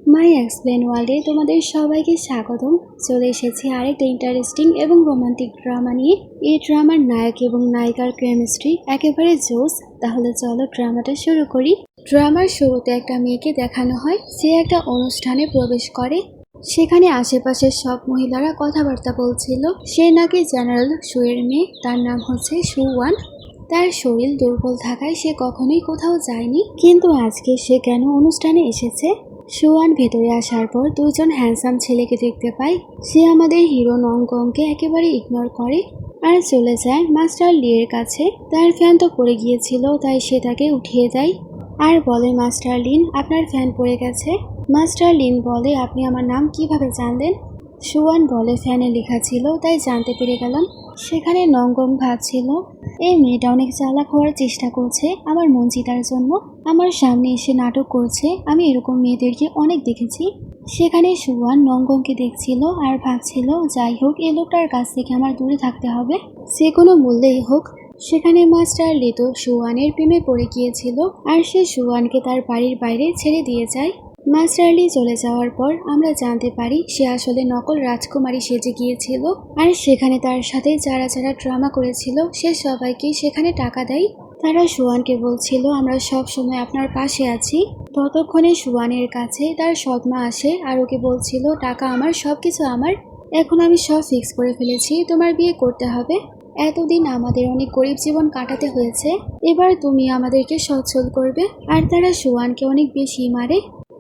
মাই explain ওয়ার্ল্ডে তোমাদের সবাইকে স্বাগতম। চলে এসেছি আরেকটা ইন্টারেস্টিং এবং রোমান্টিক ড্রামা নিয়ে। এই ড্রামার নায়ক এবং নায়িকার কেমিস্ট্রি একেবারে জোস। তাহলে চলো ড্রামাটা শুরু করি। ড্রামার শুরুতে একটা মেয়েকে দেখানো হয়, সে একটা অনুষ্ঠানে প্রবেশ করে। সেখানে আশেপাশের সব মহিলারা কথাবার্তা বলছিল। সে নাকি জেনারেল শুয়ের মেয়ে, তার নাম হচ্ছে সুওয়ান। তার শরীর দুর্বল থাকায় সে কখনোই কোথাও যায়নি, কিন্তু আজকে সে কেন অনুষ্ঠানে এসেছে। সুয়ান ভেতরে আসার পর দুজন হ্যান্ডসাম ছেলেকে দেখতে পায়। সে আমাদের হিরো নংগংকে একেবারে ইগনোর করে আর চলে যায় মাস্টার লির কাছে। তার ফ্যান তো পড়ে গিয়েছিল, তাই সে তাকে উঠিয়ে দেয় আর বলে, মাস্টার লিন, আপনার ফ্যান পড়ে গেছে। মাস্টার লিন বলে, আপনি আমার নাম কিভাবে জানলেন? সুয়ান বলে, ফ্যানে লেখা ছিল তাই জানতে পেরে গেলাম। সেখানে নংগং ভাবছিল, এই মেয়েটা অনেক চালাক হওয়ার চেষ্টা করছে আমার মন জিতার জন্য। আমার সামনে এসে নাটক করছে। আমি এরকম মেয়েদেরকে অনেক দেখেছি। সেখানে সুয়ান নংগংকে দেখছিল আর ভাবছিল, যাই হোক, এই লোকটার কাছ থেকে আমার দূরে থাকতে হবে, যে কোনো মূল্যেই হোক। সেখানে মাস্টার লিতো সুয়ানের প্রেমে পড়ে গিয়েছিল আর সে সুয়ানকে তার বাড়ির বাইরে ছেড়ে দিয়ে যায়। মাস্টার লি চলে যাওয়ার পর আমরা জানতে পারি সে আসলে নকল রাজকুমারী সেজে গিয়েছিল আর সেখানে তার সাথে যারা যারা ড্রামা করেছিল সে সবাইকে সেখানে টাকা দেয়। তারা সুয়ানকে বলছিল, আমরা সব সময় আপনার পাশে আছি। ততক্ষণে সুয়ানের কাছে তার সৎমা আসে আর ওকে বলছিল, টাকা আমার, সবকিছু আমার, এখন আমি সব ফিক্স করে ফেলেছি, তোমার বিয়ে করতে হবে। এতদিন আমাদের অনেক গরিব জীবন কাটাতে হয়েছে, এবার তুমি আমাদেরকে সচ্ছল করবে। আর তারা সুয়ানকে অনেক বেশি মারে।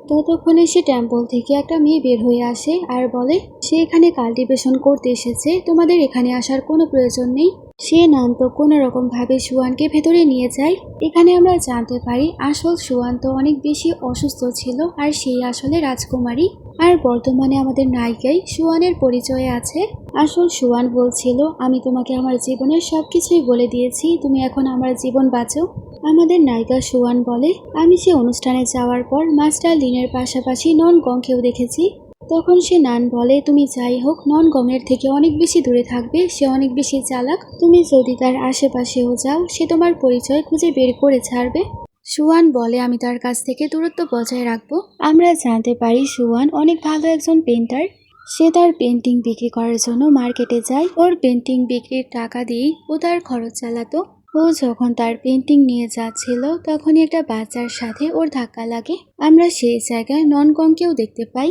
ততক্ষণে সে টেম্পল থেকে একটা মেয়ে বের হয়ে আসে আর বলে, সে এখানে কাল্টিভেশন করতে এসেছে, তোমাদের এখানে আসার কোনো প্রয়োজন নেই। সে নান্ত কোনো রকম ভাবে সুয়ানকে ভেতরে নিয়ে যায়। এখানে আমরা জানতে পারি আসল সুয়ান তো অনেক বেশি অসুস্থ ছিল আর সেই আসলে রাজকুমারী। আর বর্তমানে আমাদের নায়িকাই সুয়ানের পরিচয়ে আছে। আসল সুয়ান বলছিল, আমি তোমাকে আমার জীবনের সবকিছুই বলে দিয়েছি, তুমি এখন আমার জীবন বাঁচো। আমাদের নায়িকা সুয়ান বলে, আমি সে অনুষ্ঠানে যাওয়ার পর মাস্টার লিনের পাশাপাশি নন গংকেও দেখেছি। তখন সে নান বলে, তুমি যাই হোক নন গংয়ের থেকে অনেক বেশি দূরে থাকবে, সে অনেক বেশি চালাক, তুমি যদি তার আশেপাশেও যাও সে তোমার পরিচয় খুঁজে বের করে ছাড়বে। সুয়ান বলে, আমি তার কাছ থেকে দূরত্ব বজায় রাখবো। আমরা জানতে পারি সুয়ান অনেক ভালো একজন পেন্টার। সে তার পেন্টিং বিক্রি করার জন্য মার্কেটে যায়। ওর পেন্টিং বিক্রির টাকা দিয়েই ও তার খরচ চালাতো। ও যখন তার পেন্টিং নিয়ে যাচ্ছিল তখনই একটা বাচ্চার সাথে ওর ধাক্কা লাগে। আমরা সেই জায়গায় ননগংকেও দেখতে পাই।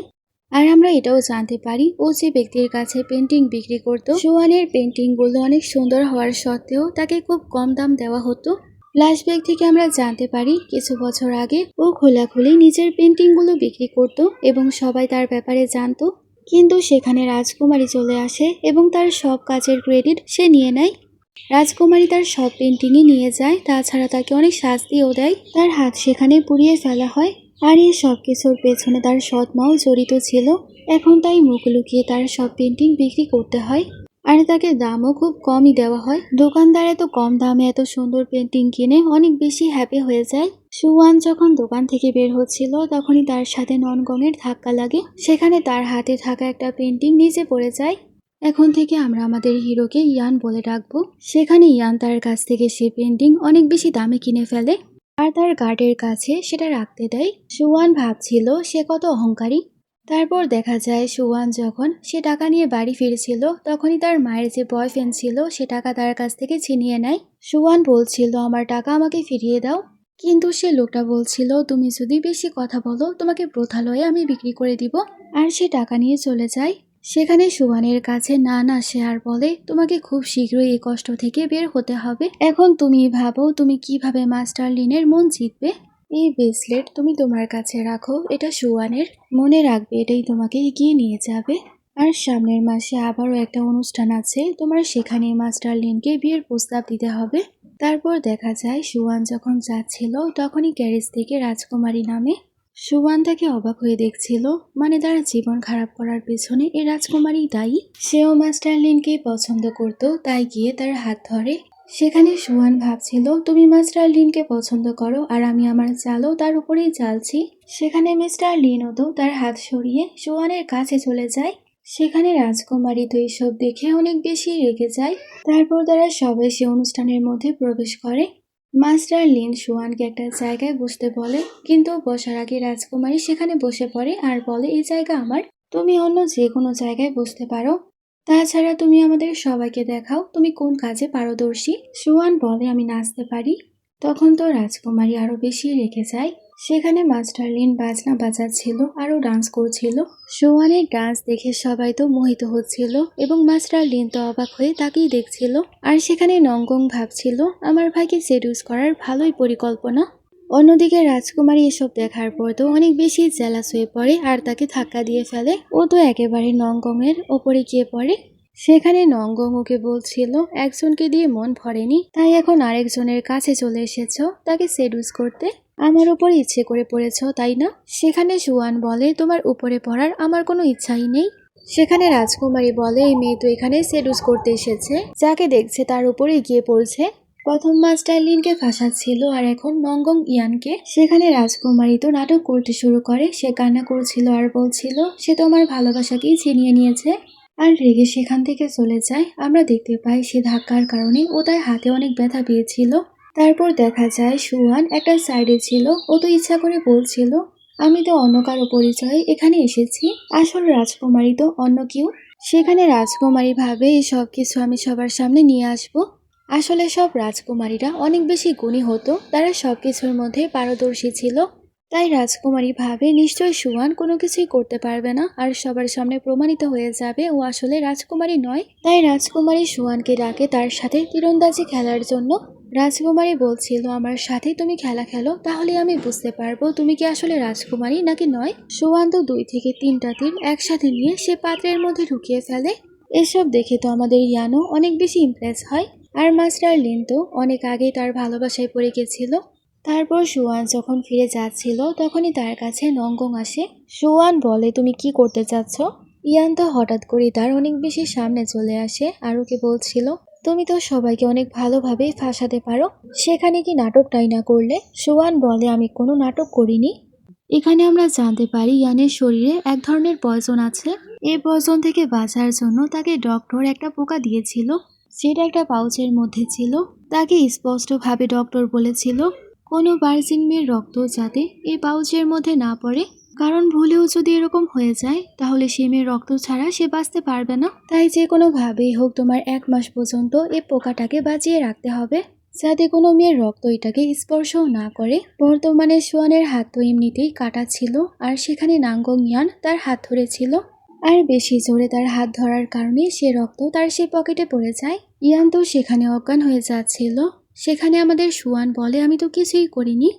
আর আমরা এটাও জানতে পারি ও যে ব্যক্তির কাছে পেন্টিং বিক্রি করতো, সুয়ানের পেন্টিংগুলো অনেক সুন্দর হওয়ার সত্ত্বেও তাকে খুব কম দাম দেওয়া হতো। ফ্ল্যাশব্যাক থেকে আমরা জানতে পারি কিছু বছর আগে ও খোলাখুলি নিজের পেন্টিংগুলো বিক্রি করত এবং সবাই তার ব্যাপারে জানতো। কিন্তু সেখানে রাজকুমারী চলে আসে এবং তার সব কাজের ক্রেডিট সে নিয়ে নেয়। রাজকুমারী তার সব পেন্টিংই নিয়ে যায়, তাছাড়া তাকে অনেক শাস্তিও দেয়। তার হাত সেখানে পুড়িয়ে ফেলা হয়। আর এই সব কিছুর পেছনে তার সৎ মাও জড়িত ছিল। এখন তাই মুখ লুকিয়ে তার সব পেন্টিং বিক্রি করতে হয় আর তাকে দামও খুব কমই দেওয়া হয়। দোকানদার এত কম দামে এত সুন্দর পেন্টিং কিনে অনেক বেশি হ্যাপি হয়ে যায়। সুয়ান যখন দোকান থেকে বের হচ্ছিল তখনই তার সাথে ননগমের ধাক্কা লাগে। সেখানে তার হাতে থাকা একটা পেন্টিং নিচে পড়ে যায়। এখন থেকে আমরা আমাদের হিরোকে ইয়ান বলে ডাকবো। সেখানে ইয়ান তার কাছ থেকে সে পেন্টিং অনেক বেশি দামে কিনে ফেলে আর তার গার্ডের কাছে সেটা রাখতে দেয়। সুয়ান ভাবছিল সে কত অহংকারী। তারপর দেখা যায় সুয়ান যখন সে টাকা নিয়ে বাড়ি ফিরছিল তখনই তার মায়ের যে বয়ফ্রেন্ড ছিল সে টাকা তার কাছ থেকে ছিনিয়ে নেয়। সুয়ান বলছিল, আমার টাকা আমাকে ফিরিয়ে দাও। কিন্তু সে লোকটা বলছিল, তুমি যদি বেশি কথা বলো তোমাকে প্রথালয়ে আমি বিক্রি করে দিব। আর সে টাকা নিয়ে চলে যায়। সেখানে সুয়ানের কাছে নান আসে আর বলে, তোমাকে খুব শীঘ্রই এই কষ্ট থেকে বের হতে হবে। এখন তুমি ভাবো তুমি কিভাবে মাস্টার লিনের মন জিতবে। এই ব্রেসলেট তুমি তোমার কাছে রাখো, এটা সুয়ানের, মনে রাখবে এটাই তোমাকে এগিয়ে নিয়ে যাবে। আর সামনের মাসে আবারও একটা অনুষ্ঠান আছে, তোমার সেখানে মাস্টার লিনকে বিয়ের প্রস্তাব দিতে হবে। তারপর দেখা যায় সুয়ান যখন যাচ্ছিল তখনই গ্যারেজ থেকে রাজকুমারী নামে। সুয়ান তাকে অবাক হয়ে দেখছিল, মানে তার জীবন খারাপ করার পেছনে এই রাজকুমারী দায়ী। সেও মাস্টার লিনকে পছন্দ করত, তাই গিয়ে তার হাত ধরে। সেখানে সুয়ান ভাবছিল, তুমি মাস্টার লিনকে পছন্দ করো আর আমি আমার চালও তার উপরেই চালছি। সেখানে মিস্টার লিনও তো তার হাত সরিয়ে সুয়ানের কাছে চলে যায়। সেখানে রাজকুমারী তো এসব দেখে অনেক বেশি রেগে যায়। তারপর তারা সবাই সে অনুষ্ঠানের মধ্যে প্রবেশ করে। মাস্টার লিন সুয়ানকে একটা জায়গায় বসতে বলে, কিন্তু বসার আগে রাজকুমারী সেখানে বসে পড়ে আর বলে, এই জায়গা আমার, তুমি অন্য যে কোনো জায়গায় বসতে পারো। তাছাড়া তুমি আমাদের সবাইকে দেখাও তুমি কোন কাজে পারদর্শী। সুয়ান বলে, আমি নাচতে পারি। তখন তো রাজকুমারী আরো বেশি রেগে যায়। সেখানে মাস্টার লিন বাজনা বাজাচ্ছিল আরো ডান্স করছিল। সুয়ানের ডান্স দেখে সবাই তো মোহিত হচ্ছিল এবং মাস্টার লিন তো অবাক হয়ে তাকেই দেখছিল। আর সেখানে নঙ্গং ভাবছিল, আমার ভাইকে সেডিউস করার ভালোই পরিকল্পনা। অন্যদিকে রাজকুমারী এসব দেখার পর তো অনেক বেশি জেলাস হয়ে পড়ে আর তাকে ধাক্কা দিয়ে ফেলে। ও তো একেবারে নঙ্গংয়ের ওপরে গিয়ে পড়ে। সেখানে নঙ্গং ওকে বলছিল, একজনকে দিয়ে মন ভরেনি, তাই এখন আরেকজনের কাছে চলে এসেছো তাকে সেডিউস করতে। আমার উপর ইচ্ছে করে পড়েছ তাই না? সেখানে সুয়ান বলে, তোমার উপরে পড়ার আমার কোনো ইচ্ছাই নেই। সেখানে রাজকুমারী বলে, এই মেয়ে তো এখানে সেডুস করতে এসেছে, যাকে দেখছে তার উপরে গিয়ে পড়ছে। প্রথম মাস্টার লিনকে ফাঁসাচ্ছিল আর এখন নঙ্গং ইয়ানকে। সেখানে রাজকুমারী তো নাটক করতে শুরু করে, সে কান্না করছিল আর বলছিল সে তোমার ভালোবাসাকেই ছিনিয়ে নিয়েছে আর রেগে সেখান থেকে চলে যায়। আমরা দেখতে পাই সে ধাক্কার কারণে ও তার হাতে অনেক ব্যথা পেয়েছিল। তারপর দেখা যায় সুয়ান একটা সাইডে ছিল, ও তো ইচ্ছা করে বলছিল, আমি তো অন্য কারো পরিচয়ে এখানে এসেছি, আসল রাজকুমারী তো অন্য কেউ। সেখানে রাজকুমারী ভাবে এই সব কিছু আমি সবার সামনে নিয়ে আসব। আসলে সব রাজকুমারীরা অনেক বেশি গুণী হতো, তারা সবকিছুর মধ্যে পারদর্শী ছিল। তাই রাজকুমারী ভাবে নিশ্চয় সুয়ান কোনো কিছুই করতে পারবে না আর সবার সামনে প্রমাণিত হয়ে যাবে ও আসলে রাজকুমারী নয়। তাই রাজকুমারী সুয়ানকে ডাকে তার সাথে তীরন্দাজি খেলার জন্য। রাজকুমারী বলছিল, আমার সাথে তুমি খেলা খেলো, তাহলে আমি বুঝতে পারবো তুমি কি আসলে রাজকুমারী নাকি নয়। সুয়ান তো 2 থেকে 3টা তীর একসাথে নিয়ে সে পাত্রের মধ্যে ঢুকিয়ে ফেলে। এসব দেখে তো আমাদের ইয়ানো অনেক বেশি ইমপ্রেস হয়। আর মাস্টার লিন তো অনেক আগেই তার ভালোবাসায় পড়ে গেছিল। তারপর সুয়ান যখন ফিরে যাচ্ছিল তখনই তার কাছে নঙ্গং আসে। সুয়ান বলে, তুমি কি করতে চাচ্ছ? ইয়ান তো হঠাৎ করে তার অনেক বেশি সামনে চলে আসে আর ওকে বলছিল, তুমি তো সবাইকে অনেক ভালোভাবেই ফাঁসাতে পারো, সেখানে কি নাটকটাই না করলে? সুয়ান বলে, আমি কোনো নাটক করিনি। এখানে আমরা জানতে পারি ইয়ানের শরীরে এক ধরনের পয়জন আছে। এই পয়জন থেকে বাঁচার জন্য তাকে ডক্টর একটা পোকা দিয়েছিল, সেটা একটা পাউচের মধ্যে ছিল। তাকে স্পষ্টভাবে ডক্টর বলেছিল, কোনো ভার্জিন মেয়ের রক্ত যাতে এই পাউচের মধ্যে না পড়ে, কারণ ভুলেও যদি এরকম হয়ে যায় তাহলে সে মেয়ের রক্ত ছাড়া সে বাঁচতে পারবে না। তাই যে কোনোভাবেই হোক তোমার 1 মাস পর্যন্ত এই পোকাটাকে বাঁচিয়ে রাখতে হবে, যাতে কোনো মেয়ের রক্ত এটাকে স্পর্শও না করে। বর্তমানে সোয়ানের হাত তো এমনিতেই কাটা ছিল আর সেখানে নাঙ্গং ইয়ান তার হাত ধরেছিল, আর বেশি জোরে তার হাত ধরার কারণে সে রক্ত তার সে পকেটে পড়ে যায়। ইয়ান তো সেখানে অজ্ঞান হয়ে যাচ্ছিল। সেখানে আমাদের সুয়ান বলে, আমি তো কিছুই করিনি।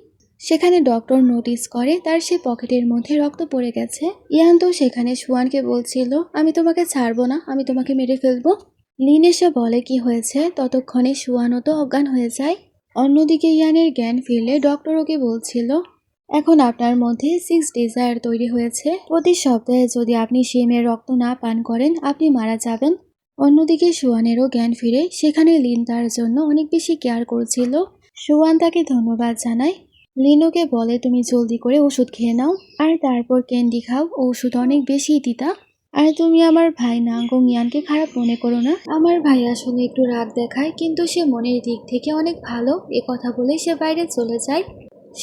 সেখানে ডক্টর নোটিস করে তার সে পকেটের মধ্যে রক্ত পড়ে গেছে। ইয়ান তো সেখানে সুয়ানকে বলছিল, আমি তোমাকে ছাড়বো না, আমি তোমাকে মেরে ফেলবো। লিন এসে বলে কি হয়েছে, ততক্ষণে সুয়ানও তো অজ্ঞান হয়ে যায়। অন্যদিকে ইয়ানের জ্ঞান ফিরলে ডক্টর ওকে বলছিল, এখন আপনার মধ্যে 6 ডিজায়ার তৈরি হয়েছে, প্রতি সপ্তাহে যদি আপনি সে মেয়ের রক্ত না পান করেন আপনি মারা যাবেন। অন্যদিকে সুয়ানেরও জ্ঞান ফিরে। সেখানে লিন তার জন্য অনেক বেশি কেয়ার করছিল। সুয়ান তাকে ধন্যবাদ জানায়। লিনোকে বলে, তুমি জলদি করে ওষুধ খেয়ে নাও আর তারপর ক্যান্ডি খাও, ওষুধ অনেক বেশি তিতা। আর তুমি আমার ভাই নাঙ্গং ইয়ানকে খারাপ মনে করো না, আমার ভাই আসলে একটু রাগ দেখায় কিন্তু সে মনের দিক থেকে অনেক ভালো। এ কথা বলে সে বাইরে চলে যায়।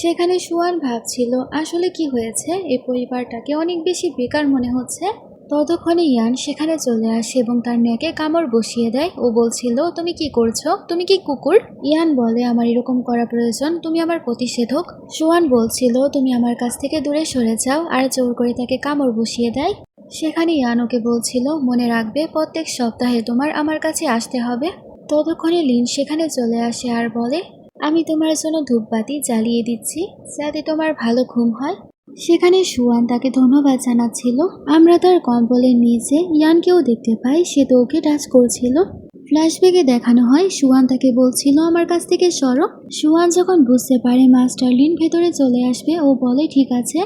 সেখানে সুয়ান ভাবছিল আসলে কি হয়েছে, এই পরিবারটাকে অনেক বেশি বেকার মনে হচ্ছে। ততক্ষণে ইয়ান সেখানে চলে আসে এবং তার মেয়েকে কামড় বসিয়ে দেয়। ও বলছিল, তুমি কি করছো, তুমি কি কুকুর? ইয়ান বলে, আমার এরকম করা প্রয়োজন, তুমি আমার প্রতিষেধক। সুয়ান বলছিল, তুমি আমার কাছ থেকে দূরে সরে যাও, আর জোর করে তাকে কামড় বসিয়ে দেয়। সেখানে ইয়ান ওকে বলছিল, মনে রাখবে প্রত্যেক সপ্তাহে তোমার আমার কাছে আসতে হবে। ততক্ষণে লিন সেখানে চলে আসে আর বলে, আমি তোমার জন্য ধূপবাতি জ্বালিয়ে দিচ্ছি যাতে তোমার ভালো ঘুম হয়। সেখানে সুয়ান তাকে ধন্যবাদ জানাচ্ছিল। আমরা তার কম্বলের নিচে ইয়ানকেও দেখতে পাই, সে তো ওকে টাচ করছিল। ফ্ল্যাশব্যাকে দেখানো হয় সুয়ান তাকে বলছিল, আমার কাছ থেকে সরো। সুয়ান যখন বুঝতে পারে মাস্টার লিন ভেতরে চলে আসবে, ও বলে, ঠিক আছে,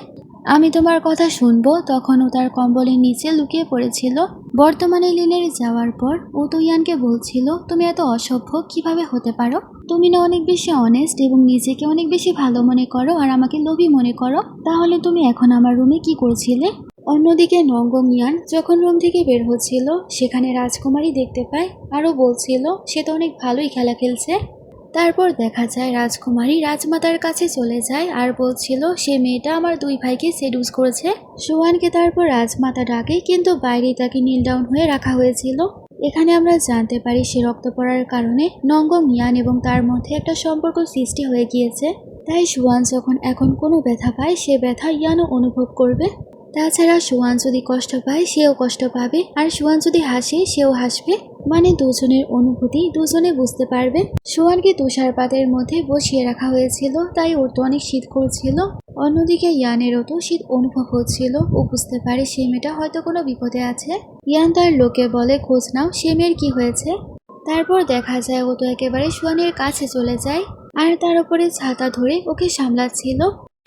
আমি তোমার কথা শুনবো। তখন ও তার কম্বলের নিচে লুকিয়ে পড়েছিল। বর্তমানে লিনের যাওয়ার পর ও তো ইয়ানকে বলছিল, তুমি এত অসভ্য কিভাবে হতে পারো? তুমি না অনেক বেশি অনেস্ট এবং নিজেকে অনেক বেশি ভালো মনে করো আর আমাকে লোভী মনে করো, তাহলে তুমি এখন আমার রুমে কি করছিলে? অন্যদিকে নঙ্গং ইয়ান যখন রুম থেকে বের হচ্ছিল সেখানে রাজকুমারী দেখতে পায়, আরও বলছিল সে তো অনেক ভালোই খেলা খেলছে। তারপর দেখা যায় রাজকুমারী রাজমাতার কাছে চলে যায় আর বলছিল সে মেয়েটা আমার দুই ভাইকে সেডুস করেছে। সুয়ানকে তারপর রাজমাতা ডাকে, কিন্তু বাইরে তাকে নীল ডাউন হয়ে রাখা হয়েছিল। এখানে আমরা জানতে পারি সে রক্ত পড়ার কারণে নঙ্গম ইয়ান এবং তার মধ্যে একটা সম্পর্ক সৃষ্টি হয়ে গিয়েছে। তাই সুয়ান যখন এখন কোনো ব্যথা পায় সে ব্যথা ইয়ানও অনুভব করবে। তাছাড়া সুয়ান যদি কষ্ট পায় সেও কষ্ট পাবে, আর সুয়ান যদি হাসে সেও হাসবে। মানে দুজনের অনুভূতি দুজনে বুঝতে পারবে। সুয়ানকে তুষারপাতের মধ্যে বসিয়ে রাখা হয়েছিল, তাই ওর তো অনেক শীত করছিল। অন্যদিকে ইয়ানেরও তো শীত অনুভব হচ্ছিল। ও বুঝতে পারে সে মেয়েটা হয়তো কোনো বিপদে আছে। ইয়ান তার লোকে বলে খোঁজ নাও সে মেয়ের কি হয়েছে। তারপর দেখা যায় ও তো একেবারে সুয়ানের কাছে চলে যায় আর তার উপরে ছাতা ধরে ওকে সামলাচ্ছিল।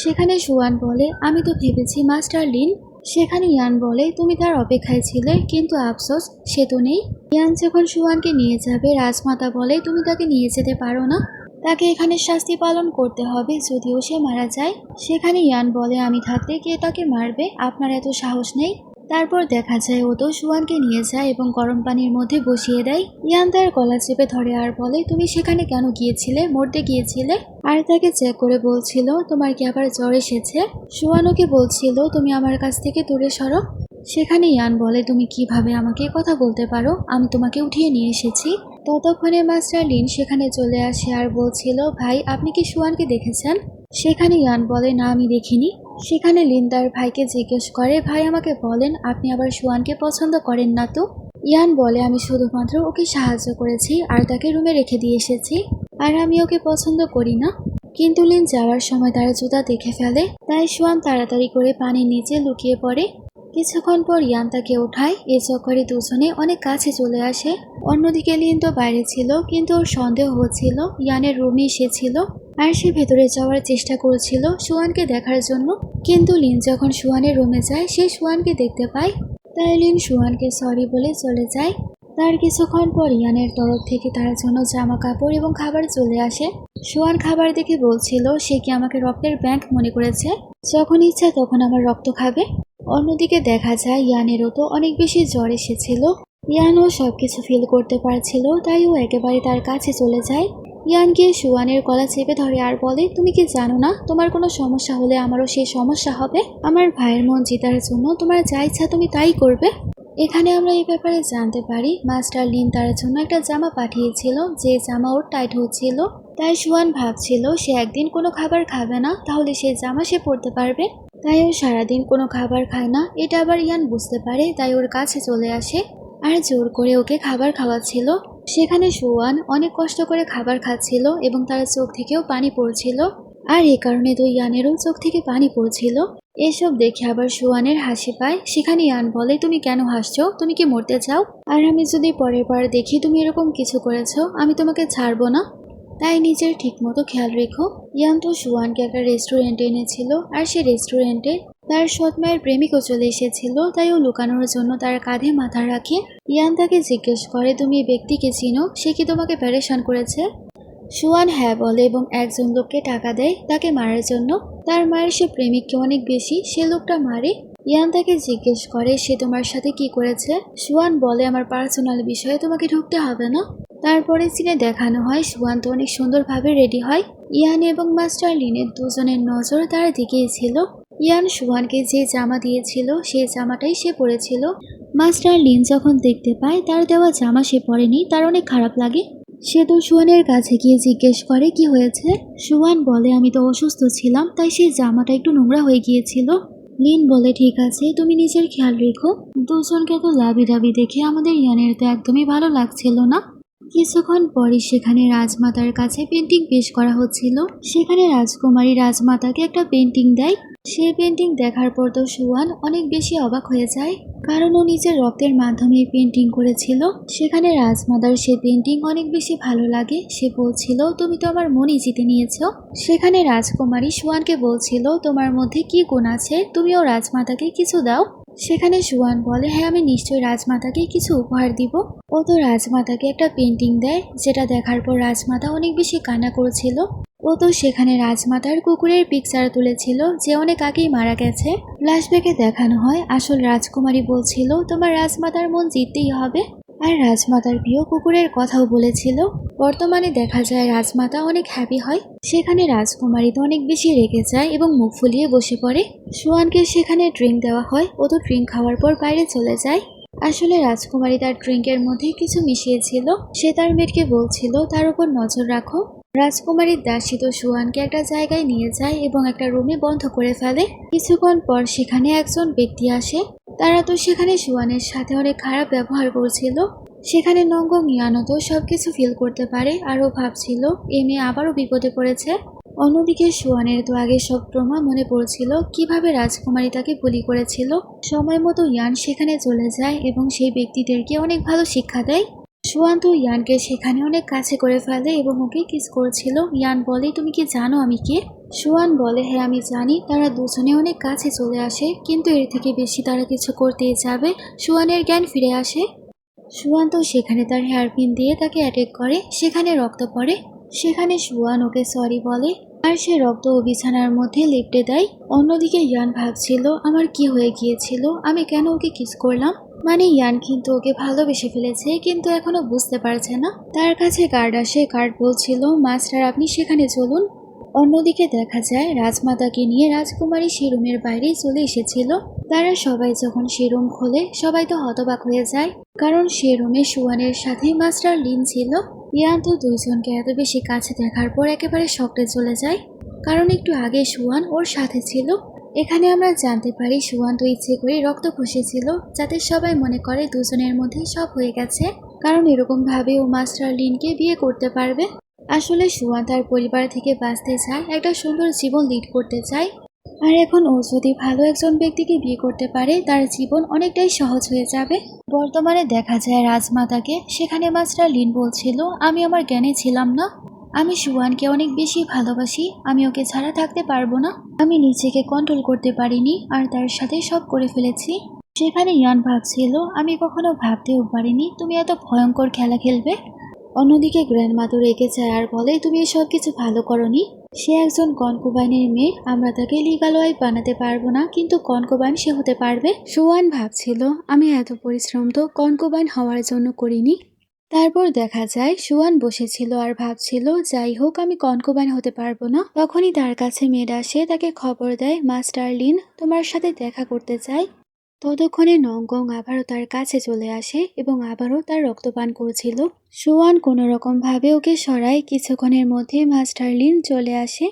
সেখানে সুয়ান বলে আমি তো ভেবেছি মাস্টার লিন। সেখানে ইয়ান বলে তুমি তার অপেক্ষায় ছিলে, কিন্তু আফসোস সে তো নেই। ইয়ান যখন সুয়ানকে নিয়ে যাবে রাজমাতা বলে তুমি তাকে নিয়ে যেতে পারো না, তাকে এখানে শাস্তি পালন করতে হবে যদিও সে মারা যায়। সেখানে ইয়ান বলে আমি থাকতে কে তাকে মারবে, আপনার এত সাহস নেই। তারপর দেখা যায় ও তো সুয়ানকে নিয়ে যায় এবং গরম পানির মধ্যে বসিয়ে দেয়। ইয়ান তার গলা চেপে ধরে আর বলে তুমি সেখানে কেন গিয়েছিলে, মরতে গিয়েছিলে। আর তাকে চেক করে বলছিল তোমার কি আবার জ্বর এসেছে। সুয়ান ওকে বলছিল তুমি আমার কাছ থেকে দূরে সরো। সেখানে ইয়ান বলে তুমি কিভাবে আমাকে কথা বলতে পারো, আমি তোমাকে উঠিয়ে নিয়ে এসেছি। ততক্ষণে মাস্টার লিন সেখানে চলে আসে আর বলছিল ভাই আপনি কি সুয়ানকে দেখেছেন। সেখানে ইয়ান বলে না আমি দেখিনি। সেখানে লিন তার ভাইকে জিজ্ঞেস করে ভাই আমাকে বলেন আপনি আবার সুয়ানকে পছন্দ করেন না তো। ইয়ান বলে আমি শুধুমাত্র ওকে সাহায্য করেছি আর তাকে রুমে রেখে দিয়ে এসেছি, আর আমি ওকে পছন্দ করি না। কিন্তু লিন যাওয়ার সময় তার জুতা দেখে ফেলে, তাই সুয়ান তাড়াতাড়ি করে পানির নিচে লুকিয়ে পড়ে। কিছুক্ষণ পর ইয়ান তাকে ওঠায়। এ চক্করে দুজনে অনেক কাছে চলে আসে। অন্যদিকে লিন তো বাইরে ছিল, কিন্তু ওর সন্দেহ হচ্ছিল ইয়ানের রুমে সে ছিল আর সে ভেতরে যাওয়ার চেষ্টা করছিল সুয়ানকে দেখার জন্য। কিন্তু লিন যখন সুয়ানের রুমে যায় সে সুয়ানকে দেখতে পায়, তাই লিন সুয়ানকে সরি বলে চলে যায়। তার কিছুক্ষণ পর ইয়ানের তরফ থেকে তার জন্য জামা কাপড় এবং খাবার চলে আসে। সুয়ান খাবার দেখে বলছিল সে কি আমাকে রক্তের ব্যাংক মনে করেছে, যখন ইচ্ছা তখন আমার রক্ত খাবে। অন্যদিকে দেখা যায় ইয়ানেরও তো অনেক বেশি জ্বর এসেছিল। ইয়ানও সবকিছু ফিল করতে পারছিল, তাই ও একেবারে তার কাছে চলে যায়। ইয়ান গিয়ে সুয়ানের গলা চেপে ধরে আর বলে তুমি কি জানো না তোমার কোনো সমস্যা হলে আমারও সেই সমস্যা হবে। আমার ভাইয়ের মন জেতার জন্য তোমার যা ইচ্ছা তুমি তাই করবে। এখানে আমরা এই ব্যাপারে জানতে পারি মাস্টার লিন তার জন্য একটা জামা পাঠিয়েছিল, যে জামা ওর টাইট হচ্ছিল। তাই সুয়ান ভাবছিল সে একদিন কোনো খাবার খাবে না, তাহলে সে জামা সে পরতে পারবে। তাই ও সারাদিন কোনো খাবার খায় না। এটা আবার ইয়ান বুঝতে পারে, তাই ওর কাছে চলে আসে আর জোর করে ওকে খাবার খাওয়াচ্ছিল। সেখানে সুয়ান অনেক কষ্ট করে খাবার খাচ্ছিল এবং তার চোখ থেকেও পানি পড়ছিল, আর এ কারণে তো ইয়ানেরও চোখ থেকে পানি পড়ছিল। এসব দেখে আবার সুয়ানের হাসি পায়। সেখানে ইয়ান বলে তুমি কেন হাসছো, তুমি কি মরতে চাও, আর আমি যদি পরের বার দেখি তুমি এরকম কিছু করেছো আমি তোমাকে ছাড়বো না, তাই নিজের ঠিক মতো খেয়াল রেখো। ইয়ান তো সুয়ানকে একটা রেস্টুরেন্টে এনেছিল, আর সে রেস্টুরেন্টে তার সৎ মায়ের প্রেমিকও চলে এসেছিল, তাই ও লুকানোর জন্য তার কাঁধে মাথা রাখে। ইয়ান তাকে জিজ্ঞেস করে তুমি এই ব্যক্তিকে চিনো, সে কি তোমাকে প্যারেশান করেছে। সুয়ান হ্যাঁ বলে এবং একজন লোককে টাকা দেয় তাকে মারার জন্য। তার মায়ের সে প্রেমিককে অনেক বেশি, সে লোকটা মারে। ইয়ান তাকে জিজ্ঞেস করে সে তোমার সাথে কি করেছে। সুয়ান বলে আমার পার্সোনাল বিষয়ে তোমাকে ঢুকতে হবে না। তারপরে সিনে দেখানো হয় সুয়ান তো অনেক সুন্দরভাবে রেডি হয়। ইয়ান এবং মাস্টার লিনের দুজনের নজর তার দিকেই ছিল। ইয়ান সুয়ানকে যে জামা দিয়েছিল সেই জামাটাই সে পরেছিল। মাস্টার লিন যখন দেখতে পায় তার দেওয়া জামা সে পরেনি, তার অনেক খারাপ লাগে। সে তো সুয়ানের কাছে গিয়ে জিজ্ঞেস করে কি হয়েছে। সুয়ান বলে আমি তো অসুস্থ ছিলাম, তাই সেই জামাটা একটু নোংরা হয়ে গিয়েছিল। লিন বলে ঠিক আছে তুমি নিজের খেয়াল রেখো। দুজনকে তো লাভি দাবি দেখে আমাদের ইয়ানের তো একদমই ভালো লাগছিল না। কিছুক্ষণ পরে সেখানে রাজমাতার কাছে পেন্টিং পেশ করা হচ্ছিল। সেখানে রাজকুমারী রাজমাতাকে একটা পেন্টিং দেয়। সে পেন্টিং দেখার পর তো সুয়ান অনেক বেশি অবাক হয়ে যায়, কারণ ও নিজের রক্তের মাধ্যমে পেন্টিং করেছিল। সেখানে রাজমাতার সে পেন্টিং অনেক বেশি ভালো লাগে। সে বলছিল তুমি তো আমার মনই জিতে নিয়েছো। সেখানে রাজকুমারী সুয়ানকে বলছিল তোমার মধ্যে কি গুণ আছে, তুমিও রাজমাতাকে কিছু দাও। সেখানে সুয়ান বলে হ্যাঁ আমি নিশ্চয়ই রাজমাতাকে কিছু উপহার দিব। ও তো রাজমাতাকে একটা পেন্টিং দেয়, যেটা দেখার পর রাজমাতা অনেক বেশি কান্না করছিল। ও তো সেখানে রাজমাতার কুকুরের পিকচার তুলেছিল যে অনেক আগেই মারা গেছে। ফ্ল্যাশব্যাকে দেখানো হয় আসল রাজকুমারী বলছিল তোমার রাজমাতার মন জিততেই হবে, আর রাজমাতার প্রিয় কুকুরের কথাও বলেছিল। বর্তমানে দেখা যায় রাজমাতা অনেক হ্যাপি হয়। সেখানে রাজকুমারী তো অনেক বেশি রেগে যায় এবং মুখ ফুলিয়ে বসে পড়ে। সুয়ানকে সেখানে ড্রিঙ্ক দেওয়া হয়, ও তো ড্রিঙ্ক খাওয়ার পর বাইরে চলে যায়। আসলে রাজকুমারী তার ড্রিঙ্কের মধ্যে কিছু মিশিয়েছিল। সে তার মেয়েকে বলছিল তার উপর নজর রাখো। রাজকুমারীর দাসী তো সুয়ানকে একটা জায়গায় নিয়ে যায় এবং একটা রুমে বন্ধ করে ফেলে। কিছুক্ষণ পর সেখানে একজন ব্যক্তি আসে। তারা তো সেখানে সুয়ানের সাথে অনেক খারাপ ব্যবহার করছিল। সেখানে নঙ্গং ইয়ানো তো সবকিছু ফিল করতে পারে আর ও ভাবছিল এ মেয়ে আবারও বিপদে পড়েছে। অন্যদিকে সুয়ানের তো আগে সব ট্রমা মনে পড়ছিল, কিভাবে রাজকুমারী তাকে বলি করেছিল। সময় মতো ইয়ান সেখানে চলে যায় এবং সেই ব্যক্তিদেরকে অনেক ভালো শিক্ষা দেয়। সুয়ান তো ইয়ানকে সেখানে অনেক কাছে করে ফেলে এবং ওকে কিস করেছিল। ইয়ান বলে তুমি কি জানো আমি কে? সুয়ান বলে হ্যাঁ আমি জানি। তারা দুজনে অনেক কাছে চলে আসে, কিন্তু এর থেকে বেশি তারা কিছু করতেই যাবে। সুয়ানের জ্ঞান ফিরে আসে। সুয়ান তো সেখানে তার হেয়ারপিন দিয়ে তাকে অ্যাটাক করে, সেখানে রক্ত পড়ে। সেখানে সুয়ান ওকে সরি বলে আর সে রক্ত ও বিছানার মধ্যে লেপটে দেয়। অন্যদিকে ইয়ান ভাবছিল আমার কি হয়ে গিয়েছিল, আমি কেন ওকে কিস করলাম। মানে ইয়ান কিন্তু ওকে ভালোবেসে ফেলেছে, কিন্তু এখনো বুঝতে পারছে না। তার কাছে গার্ড আসে, গার্ড বলছিল মাস্টার আপনি সেখানে চলুন। অন্যদিকে দেখা যায় রাজমাতাকে নিয়ে রাজকুমারী সে রুমের বাইরে চলে এসেছিল। তারা সবাই যখন সে রুম খোলে সবাই তো হতবাক হয়ে যায়, কারণ সে রুমে সুয়ানের সাথে মাস্টার লিন ছিল। ইয়ান তো দুইজনকে এত বেশি কাছে দেখার পর একেবারে শক্টে চলে যায়, কারণ একটু আগে সুয়ান ওর সাথে ছিল। এখানে আমরা জানতে পারি সুয়ান তো ইচ্ছে করে রক্ত খসেছিল, যাতে সবাই মনে করে দুজনের মধ্যে সব হয়ে গেছে, কারণ এরকম ভাবে ও মাস্টার লিনকে বিয়ে করতে পারবে। আসলে সুয়ান তার পরিবার থেকে বাঁচতে চায়, একটা সুন্দর জীবন লিড করতে চায়। আর এখন ও যদি ভালো একজন ব্যক্তিকে বিয়ে করতে পারে তার জীবন অনেকটাই সহজ হয়ে যাবে। বর্তমানে দেখা যায় রাজমাতাকে, সেখানে মাস্টার লিন বলছিল আমি আমার জ্ঞানে ছিলাম না, আমি সুয়ানকে অনেক বেশি ভালোবাসি, আমি ওকে ছাড়া থাকতে পারবো না। আমি নিজেকে কন্ট্রোল করতে পারিনি আর তার সাথে সব করে ফেলেছি। সেখানে ইয়ান ভাবছিল আমি কখনো ভাবতেও পারিনি তুমি এত ভয়ঙ্কর খেলা খেলবে। অন্যদিকে গ্র্যান্ডমা তো রেগে যায় আর বলে তুমি এসব কিছু ভালো করনি। সে একজন কনকুবাইনের মেয়ে, আমরা তাকে লিগাল ওয়াইফ বানাতে পারবো না, কিন্তু কনকুবাইন সে হতে পারবে। সুয়ান ভাবছিল আমি এত পরিশ্রম তো কনকুবাইন হওয়ার জন্য করিনি। তারপর দেখা যায় সুয়ান বসেছিল আর ভাবছিল যাই হোক আমি কনকুবাইন হতে পারবো না। তখনই তার কাছে মেয়েড আসে, তাকে খবর দেয় মাস্টার লিন তোমার সাথে দেখা করতে চায়। ততক্ষণে নঙ্গং আবারও তার কাছে চলে আসে এবং আবারও তার রক্তপান করছিল। সুয়ান কোনো রকম ভাবে ওকে সরায়। কিছুক্ষণের মধ্যে মাস্টার লিন চলে আসে।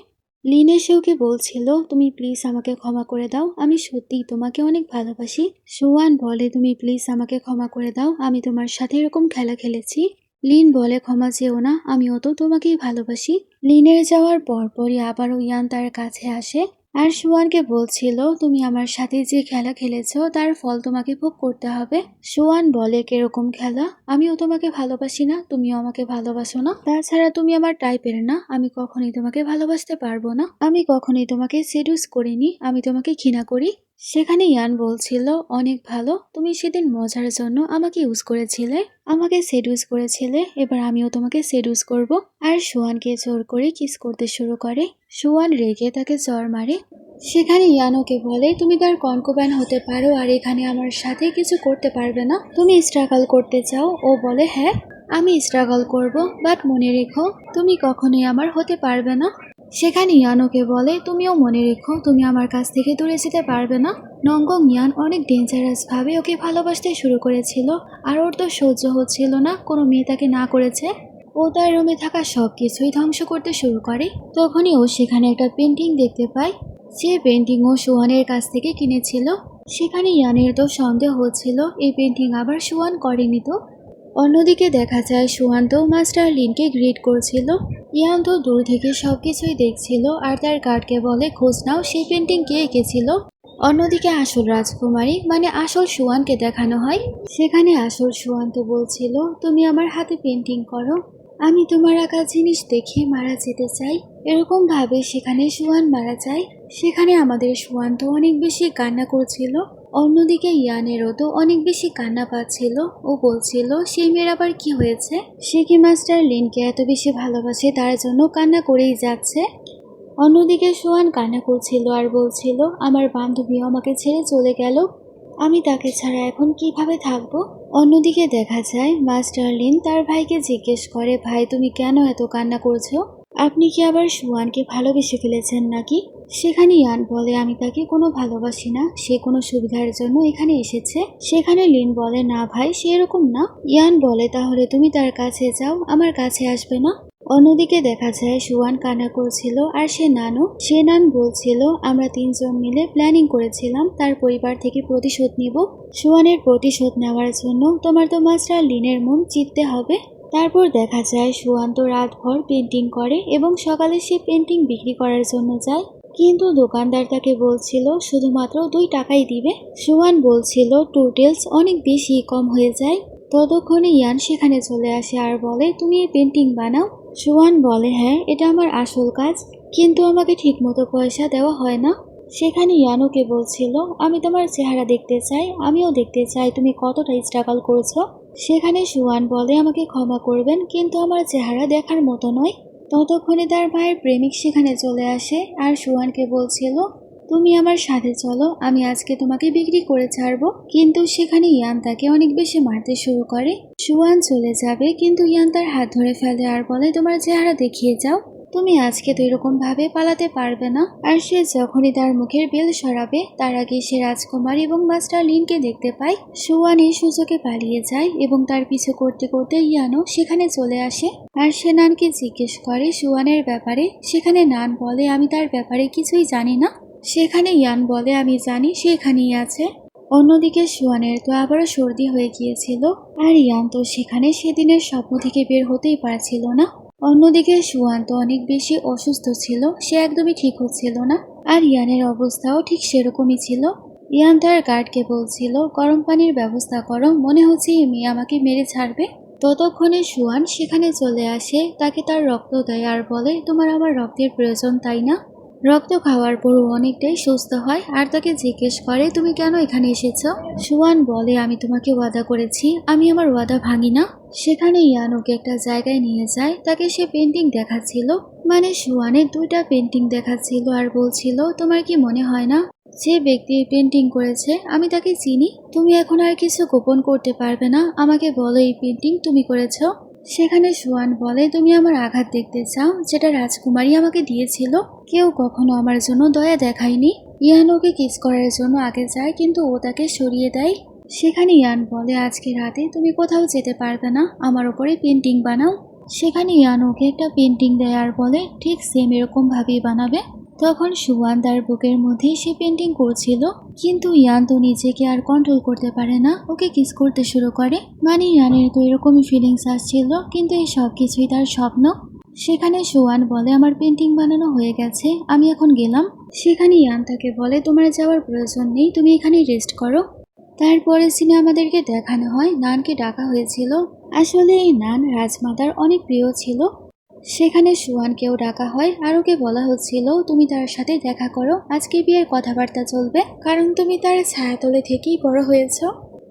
লিন এসে ওকে বলছিল তুমি প্লিজ আমাকে ক্ষমা করে দাও, আমি সত্যিই তোমাকে অনেক ভালোবাসি। সুয়ান বলে তুমি প্লিজ আমাকে ক্ষমা করে দাও, আমি তোমার সাথে এরকম খেলা খেলেছি। লিন বলে ক্ষমা চেও না, আমিও তো তোমাকেই ভালোবাসি। লিনের যাওয়ার পরপরই আবারও ইয়ান তার কাছে আসে আর সুয়ানকে বলছিল তুমি আমার সাথে যে খেলা খেলেছো তার ফল তোমাকে ভোগ করতে হবে। সুয়ান বলে কিরকম খেলা, আমিও তোমাকে ভালোবাসি না, তুমিও আমাকে ভালোবাসো না, তাছাড়া তুমি আমার টাইপের না, আমি কখনোই তোমাকে ভালোবাসতে পারবো না, আমি কখনোই তোমাকে সেডুস করিনি, আমি তোমাকে ঘৃণা করি। সেখানে ইয়ান বলছিল অনেক ভালো, তুমি সেদিন মজার জন্য আমাকে ইউজ করেছিলে, আমাকে সেডুস করেছিলে, এবার আমিও তোমাকে সেডুস করব। আর সুয়ানকে জোর করে কিস করতে শুরু করে। সুয়ান রেগে তাকে চর মারে। সেখানে ইয়ানোকে বলে তুমি তার কনকুবাইন হতে পারো আর এখানে আমার সাথে কিছু করতে পারবে না, তুমি স্ট্রাগল করতে চাও। ও বলে হ্যাঁ আমি স্ট্রাগল করব, বাট মনে রেখো তুমি কখনোই আমার হতে পারবে না। সেখানে ইয়ানোকে বলে তুমিও মনে রেখো তুমি আমার কাছ থেকে দূরে যেতে পারবে না। নঙ্গং ইয়ান অনেক ডেঞ্জারাস ভাবে ওকে ভালোবাসতে শুরু করেছিল আর ওর তো সহ্য হচ্ছিল না কোনো মেয়ে তাকে না করেছে। ও তার রুমে থাকা সব কিছুই ধ্বংস করতে শুরু করে। তখনই ও সেখানে একটা পেন্টিং দেখতে পায়, যে পেন্টিং ও সুয়ানের কাছ থেকে কিনেছিল। সেখানে ইয়ানের তো সন্দেহ হচ্ছিল এই পেন্টিং আবার সুয়ান করেনি তো। অন্যদিকে দেখা যায় সুয়ান তো মাস্টার লিনকে গ্রিট করছিল। ইয়ান তো দূর থেকে সবকিছুই দেখছিল আর তার গার্ডকে বলে খোঁজ নাও সেই পেন্টিং কে এঁকেছিল। অন্যদিকে আসল রাজকুমারী মানে আসল সুয়ানকে দেখানো হয়। সেখানে আসল সুয়ান তো বলছিল তুমি আমার হাতে পেন্টিং করো, আমি তোমার আঁকা জিনিস দেখে মারা যেতে চাই। এরকম ভাবে সেখানে সুয়ান মারা যায়। সেখানে আমাদের সুয়ান তো অনেক বেশি কান্না করছিল। অন্যদিকে ইয়ানেরও তো অনেক বেশি কান্না পাচ্ছিল। ও বলছিল সেই মেয়ের আবার কি হয়েছে, সে কি মাস্টার লিনকে এত বেশি ভালোবাসে তার জন্য কান্না করেই যাচ্ছে। অন্যদিকে সুয়ান কান্না করছিল আর বলছিল আমার বান্ধবী আমাকে ছেড়ে চলে গেল, আমি তাকে ছাড়া এখন কিভাবে থাকবো। অন্যদিকে দেখা যায় মাস্টার লিন তার ভাইকে জিজ্ঞেস করে, ভাই তুমি কেন এত কান্না করছো? আপনি কি আবার সুয়ানকে ভালোবেসে ফেলেছেন নাকি? সেখানে ইয়ান বলে, আমি তাকে কোনো ভালোবাসি না, সে কোনো সুবিধার জন্য এখানে এসেছে। সেখানে লিন বলে, না ভাই, সে এরকম না। ইয়ান বলে, তাহলে তুমি তার কাছে যাও, আমার কাছে আসবে না। অন্যদিকে দেখা যায় সুয়ান কান্না করছিল আর সে নান বলছিল, আমরা তিনজন মিলে প্ল্যানিং করেছিলাম তার পরিবার থেকে প্রতিশোধ নিব। সুয়ানের প্রতিশোধ নেওয়ার জন্য তোমার তো মাস্টার লিনের মন জিততে হবে। তারপর দেখা যায় সুয়ান তো রাতভর পেন্টিং করে এবং সকালে সে পেন্টিং বিক্রি করার জন্য যায়, কিন্তু দোকানদার তাকে বলছিল শুধুমাত্র 2 টাকাই দিবে। সুয়ান বলছিল টোটেলস অনেক বেশি কম হয়ে যায়। ততক্ষণে ইয়ান সেখানে চলে আসে আর বলে, তুমি এই পেন্টিং বানাও? সুয়ান বলে, হ্যাঁ, এটা আমার আসল কাজ, কিন্তু আমাকে ঠিকমতো পয়সা দেওয়া হয় না। সেখানে ইয়ানোকে বলছিল, আমি তোমার চেহারা দেখতে চাই, আমিও দেখতে চাই তুমি কতটা স্ট্রাগল করছো। সেখানে সুয়ান বলে, আমাকে ক্ষমা করবেন, কিন্তু আমার চেহারা দেখার মতো নয়। ততক্ষণে তার ভাইয়ের প্রেমিক সেখানে চলে আসে আর সুয়ানকে বলছিল, তুমি আমার সাথে চলো, আমি আজকে তোমাকে বিক্রি করে ছাড়বো। কিন্তু সেখানে ইয়ান তাকে অনেক বেশি মারতে শুরু করে। সুয়ান চলে যাবে, কিন্তু ইয়ান তার হাত ধরে ফেলে আর বলে, তোমার চেহারা দেখিয়ে যাও, তুমি আজকে তো এরকম ভাবে পালাতে পারবে না। আর সে যখনই তার মুখের বেল সরাবে তার আগে সে রাজকুমার এবং মাস্টার লিনকে দেখতে পায়। সুয়ান এই সুযোগে পালিয়ে যায় এবং তার পিছু করতে করতে ইয়ানও সেখানে চলে আসে আর সে নানকে জিজ্ঞেস করে সুয়ানের ব্যাপারে। সেখানে নান বলে, আমি তার ব্যাপারে কিছুই জানি না। সেখানে ইয়ান বলে, আমি জানি, সে এখানেই আছে। অন্যদিকে সুয়ানের তো আবারও সর্দি হয়ে গিয়েছিল আর ইয়ান তো সেখানে সেদিনের স্বপ্ন থেকে বের হতেই পারছিল না। অন্যদিকে সুয়ান তো অনেক বেশি অসুস্থ ছিল, সে একদমই ঠিক হচ্ছিল না আর ইয়ানের অবস্থাও ঠিক সেরকমই ছিল। ইয়ান তার গার্ডকে বলছিল, গরম পানির ব্যবস্থা করো, মনে হচ্ছে এই মেয়ে আমাকে মেরে ছাড়বে। ততক্ষণে সুয়ান সেখানে চলে আসে, তাকে তার রক্ত দেয় আর বলে, তোমার আমার রক্তের প্রয়োজন তাই না? রক্ত খাওয়ার পরও অনেকটাই সুস্থ হয় আর তাকে জিজ্ঞেস করে, তুমি কেন এখানে এসেছো? সুয়ান বলে, আমি তোমাকে ওয়াদা করেছি, আমি আমার ওয়াদা ভাঙি না। সেখানে ইয়ান ওকে একটা জায়গায় নিয়ে যায়, তাকে সে পেন্টিং দেখাচ্ছিল, মানে সুয়ানের 2টা পেন্টিং দেখাচ্ছিল আর বলছিল, তোমার কি মনে হয় না যে ব্যক্তি পেন্টিং করেছে আমি তাকে চিনি? তুমি এখন আর কিছু গোপন করতে পারবে না, আমাকে বলো এই পেন্টিং তুমি করেছো? সেখানে সুয়ান বলে, তুমি আমার আঘাত দেখতে চাও, যেটা রাজকুমারী আমাকে দিয়েছিল। কেউ কখনো আমার জন্য দয়া দেখায়নি। ইয়ান ওকে কিস করার জন্য আগে যায়, কিন্তু ও তাকে সরিয়ে দেয়। সেখানে ইয়ান বলে, আজকে রাতে তুমি কোথাও যেতে পারবে না, আমার ওপরে পেন্টিং বানাও। সেখানে ইয়ান ওকে একটা পেন্টিং দেয় আর বলে, ঠিক সেম এরকম ভাবেই বানাবে। তখন সুয়ান তার বুকের মধ্যেই সে পেন্টিং করছিল, কিন্তু ইয়ান তো নিজেকে আর কন্ট্রোল করতে পারে না, ওকে কিস করতে শুরু করে। মানে ইয়ানের তো এরকমই ফিলিংস আসছিল, কিন্তু এই সব কিছুই তার স্বপ্ন। সেখানে সুয়ান বলে, আমার পেন্টিং বানানো হয়ে গেছে, আমি এখন গেলাম। সেখানে ইয়ান তাকে বলে, তোমার যাওয়ার প্রয়োজন নেই, তুমি এখানেই রেস্ট করো। তারপরে সিনে আমাদেরকে দেখানো হয় নানকে ডাকা হয়েছিল। আসলে এই নান রাজমাতার অনেক প্রিয় ছিল। সেখানে সুয়ানকেও ডাকা হয় আর ওকে বলা হচ্ছিল, তুমি তার সাথে দেখা করো, আজকে বিয়ের কথাবার্তা চলবে, কারণ তুমি তার ছায়াতলে থেকেই বড় হয়েছ,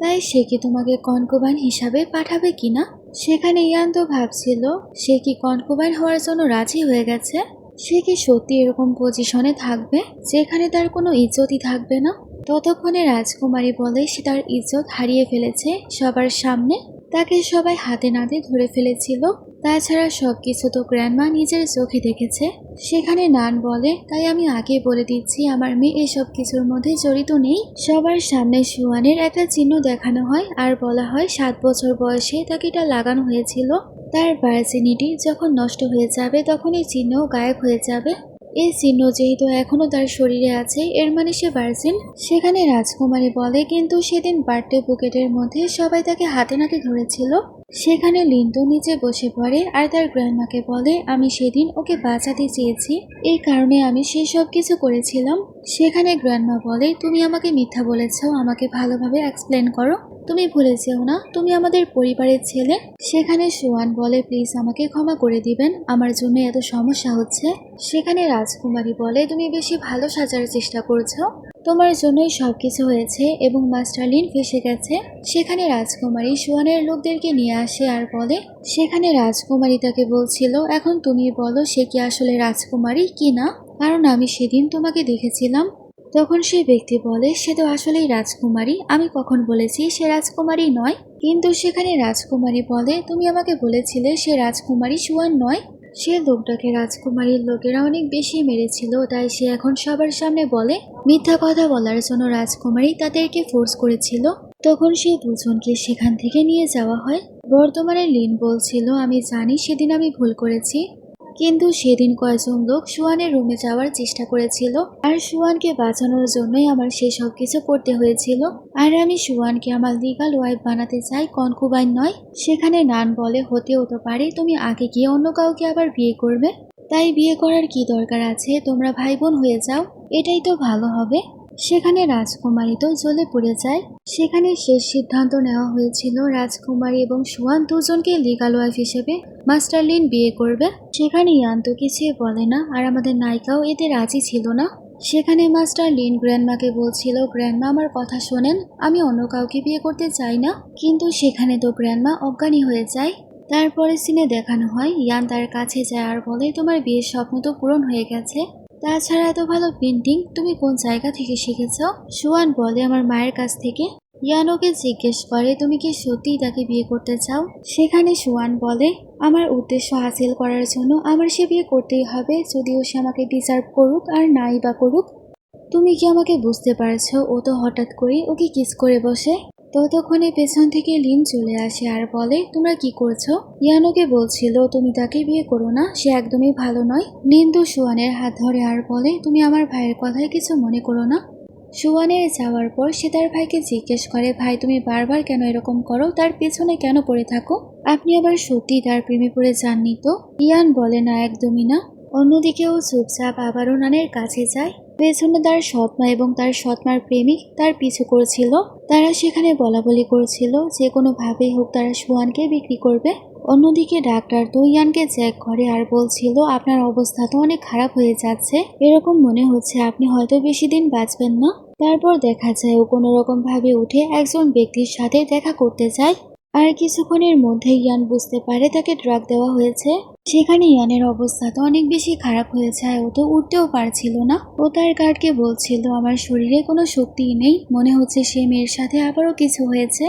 তাই সে কি তোমাকে কনকুবাইন হিসাবে পাঠাবে কিনা। সেখানে ইয়ান তো ভাবছিল, সে কি কনকুবাইন হওয়ার জন্য রাজি হয়ে গেছে? সে কি সত্যি এরকম পজিশনে থাকবে যেখানে তার কোনো ইজ্জতই থাকবে না? ততক্ষণে রাজকুমারী বলে, সে তার ইজ্জত হারিয়ে ফেলেছে সবার সামনে, তাকে সবাই হাতে নাতে ধরে ফেলেছিল। তাছাড়া সবকিছু তো গ্র্যান্ডমা নিজের চোখে দেখেছে। সেখানে নান বলে, তাই আমি আগে বলে দিচ্ছি, আমার মেয়ে এসব কিছুর মধ্যে জড়িত নেই। সবার সামনে সুয়ানের একটা চিহ্ন দেখানো হয় আর বলা হয় 7 বছর বয়সে তাকে এটা লাগানো হয়েছিল। তার ভার্জিনিটি যখন নষ্ট হয়ে যাবে তখন এই চিহ্ন গায়েব হয়ে যাবে। এই চিহ্ন যেহেতু এখনো তার শরীরে আছে, এর মানে সে ভার্জিন। সেখানে রাজকুমারী বলে, কিন্তু সেদিন বার্থডে বুকেটের মধ্যে সবাই তাকে হাতে নাতে ধরেছিল। সেখানে লিন্টু নিচে বসে পড়ে আর তার গ্র্যান্ডমাকে বলে, আমি সেদিন ওকে বাঁচাতে চেয়েছি, এই কারণে আমি সেই সব কিছু করেছিলাম। সেখানে গ্র্যান্ডমা বলে, তুমি আমাকে মিথ্যা বলেছ, আমাকে ভালোভাবে এক্সপ্লেন করো, তুমি ভুলে যেও না তুমি আমাদের পরিবারের ছেলে। সেখানে সুয়ান বলে, প্লিজ আমাকে ক্ষমা করে দিবেন, আমার জন্য এত সমস্যা হচ্ছে। সেখানে রাজকুমারী বলে, তুমি বেশি ভালো সাজার চেষ্টা করছো, তোমার জন্যই সবকিছু হয়েছে এবং মাস্টার লিন ফেসে গেছে। সেখানে রাজকুমারী সুয়ানের লোকদেরকে নিয়ে আসে আর বলে, সেখানে রাজকুমারী তাকে বলছিল, এখন তুমি বলো সে কি আসলে রাজকুমারী কি না, কারণ আমি সেদিন তোমাকে দেখেছিলাম। তখন সেই ব্যক্তি বলে, সে তো আসলেই রাজকুমারী, আমি কখন বলেছি সে রাজকুমারী নয়? কিন্তু সেখানে রাজকুমারী বলে, তুমি আমাকে বলেছিলে সে রাজকুমারী সুয়ান নয়। সে লোকটাকে রাজকুমারীর লোকেরা অনেক বেশি মেরেছিল, তাই সে এখন সবার সামনে বলে মিথ্যা কথা বলার জন্য রাজকুমারী তাদেরকে ফোর্স করেছিল। তখন সেই দুজনকে সেখান থেকে নিয়ে যাওয়া হয়। বর্তমানে লিন বলছিল, আমি জানি সেদিন আমি ভুল করেছি, কিন্তু সেদিন কয়েকজন লোক সুয়ানের রুমে যাওয়ার চেষ্টা করেছিল, আর সুয়ানকে বাঁচানোর জন্যই আমার সেই সব কিছু করতে হয়েছিল। আর আমি সুয়ানকে আমার লিগাল ওয়াইফ বানাতে চাই, কনকুবাইন নয়। সেখানে নান বলে, হতেও তো পারে তুমি আগে গিয়ে অন্য কাউকে আবার বিয়ে করবে, তাই বিয়ে করার কি দরকার আছে, তোমরা ভাই বোন হয়ে যাও, এটাই তো ভালো হবে। সেখানে রাজকুমারী তো জ্বলে পড়ে যায়। সেখানে শেষ সিদ্ধান্ত নেওয়া হয়েছিল রাজকুমারী এবং সুয়ান দুজনকে লিগাল ওয়াইফ হিসেবে মাস্টার লিন বিয়ে করবে। সেখানে ইয়ান তো কিছুই বলে না, আর আমাদের নায়িকাও এতে রাজি ছিল না। সেখানে মাস্টার লিন গ্র্যান্ডমাকে বলছিল, গ্র্যান্ডমা আমার কথা শোনেন, আমি অন্য কাউকে বিয়ে করতে চাই না। কিন্তু সেখানে তো গ্র্যান্ডমা অজ্ঞানী হয়ে যায়। তারপরে সিনে দেখানো হয় ইয়ান তার কাছে যায় আর বলে, তোমার বিয়ের স্বপ্ন তো পূরণ হয়ে গেছে, তাছাড়া এত ভালো পেন্টিং তুমি কোন জায়গা থেকে শিখেছ? সুয়ান বলে, আমার মায়ের কাছ থেকে। ইয়ান ওকে জিজ্ঞেস করে, তুমি কি সত্যিই তাকে বিয়ে করতে চাও? সেখানে সুয়ান বলে, আমার উদ্দেশ্য হাসিল করার জন্য আমার সে বিয়ে করতেই হবে, যদিও সে আমাকে ডিজার্ভ করুক আর নাই বা করুক। তুমি কি আমাকে বুঝতে পারছো? ও তো হঠাৎ করেই ওকে কিস করে বসে। ততক্ষণে পেছন থেকে লিন চলে আসে আর বলে, তোমরা কি করছো? ইয়ানোকে বলছিল, তুমি তাকে বিয়ে করো না, সে একদমই ভালো নয়। লিন্দু সুয়ানের হাত ধরে আর বলে, তুমি আমার ভাইয়ের কথায় কিছু মনে করো না। সুয়ানের যাওয়ার পর সে তার ভাইকে জিজ্ঞেস করে, ভাই তুমি বারবার কেন এরকম করো, তার পেছনে কেন পড়ে থাকো? আপনি আবার সত্যি তার প্রেমে পড়ে যাননি তো? ইয়ান বলে, না একদমই না। অন্যদিকেও চুপচাপ আবারও নানের কাছে যায়। পেছনে তার সৎমা এবং তার সৎমার প্রেমিক তার পিছু করছিল। তারা সেখানে বলাবলি করছিল যে কোনোভাবেই হোক তারা সুয়ানকে বিক্রি করবে। অন্যদিকে ডাক্তার তো ইয়ানকে চেক করে আর বলছিল, আপনার অবস্থা তো অনেক খারাপ হয়ে যাচ্ছে, এরকম মনে হচ্ছে আপনি হয়তো বেশি দিন বাঁচবেন না। তারপর দেখা যায় ও কোনো রকম ভাবে উঠে একজন ব্যক্তির সাথে দেখা করতে যায়। আর কিছুক্ষণের মধ্যে ইয়ান বুঝতে পারে তাকে ড্রাগ দেওয়া হয়েছে। সেখানে ইয়ানের অবস্থা তো অনেক বেশি খারাপ হয়ে যায়, ও তো উঠতেও পারছিল না। ও তার গার্ডকে বলছিল, আমার শরীরে কোনো শক্তিই নেই, মনে হচ্ছে সে মেয়ের সাথে আবারও কিছু হয়েছে।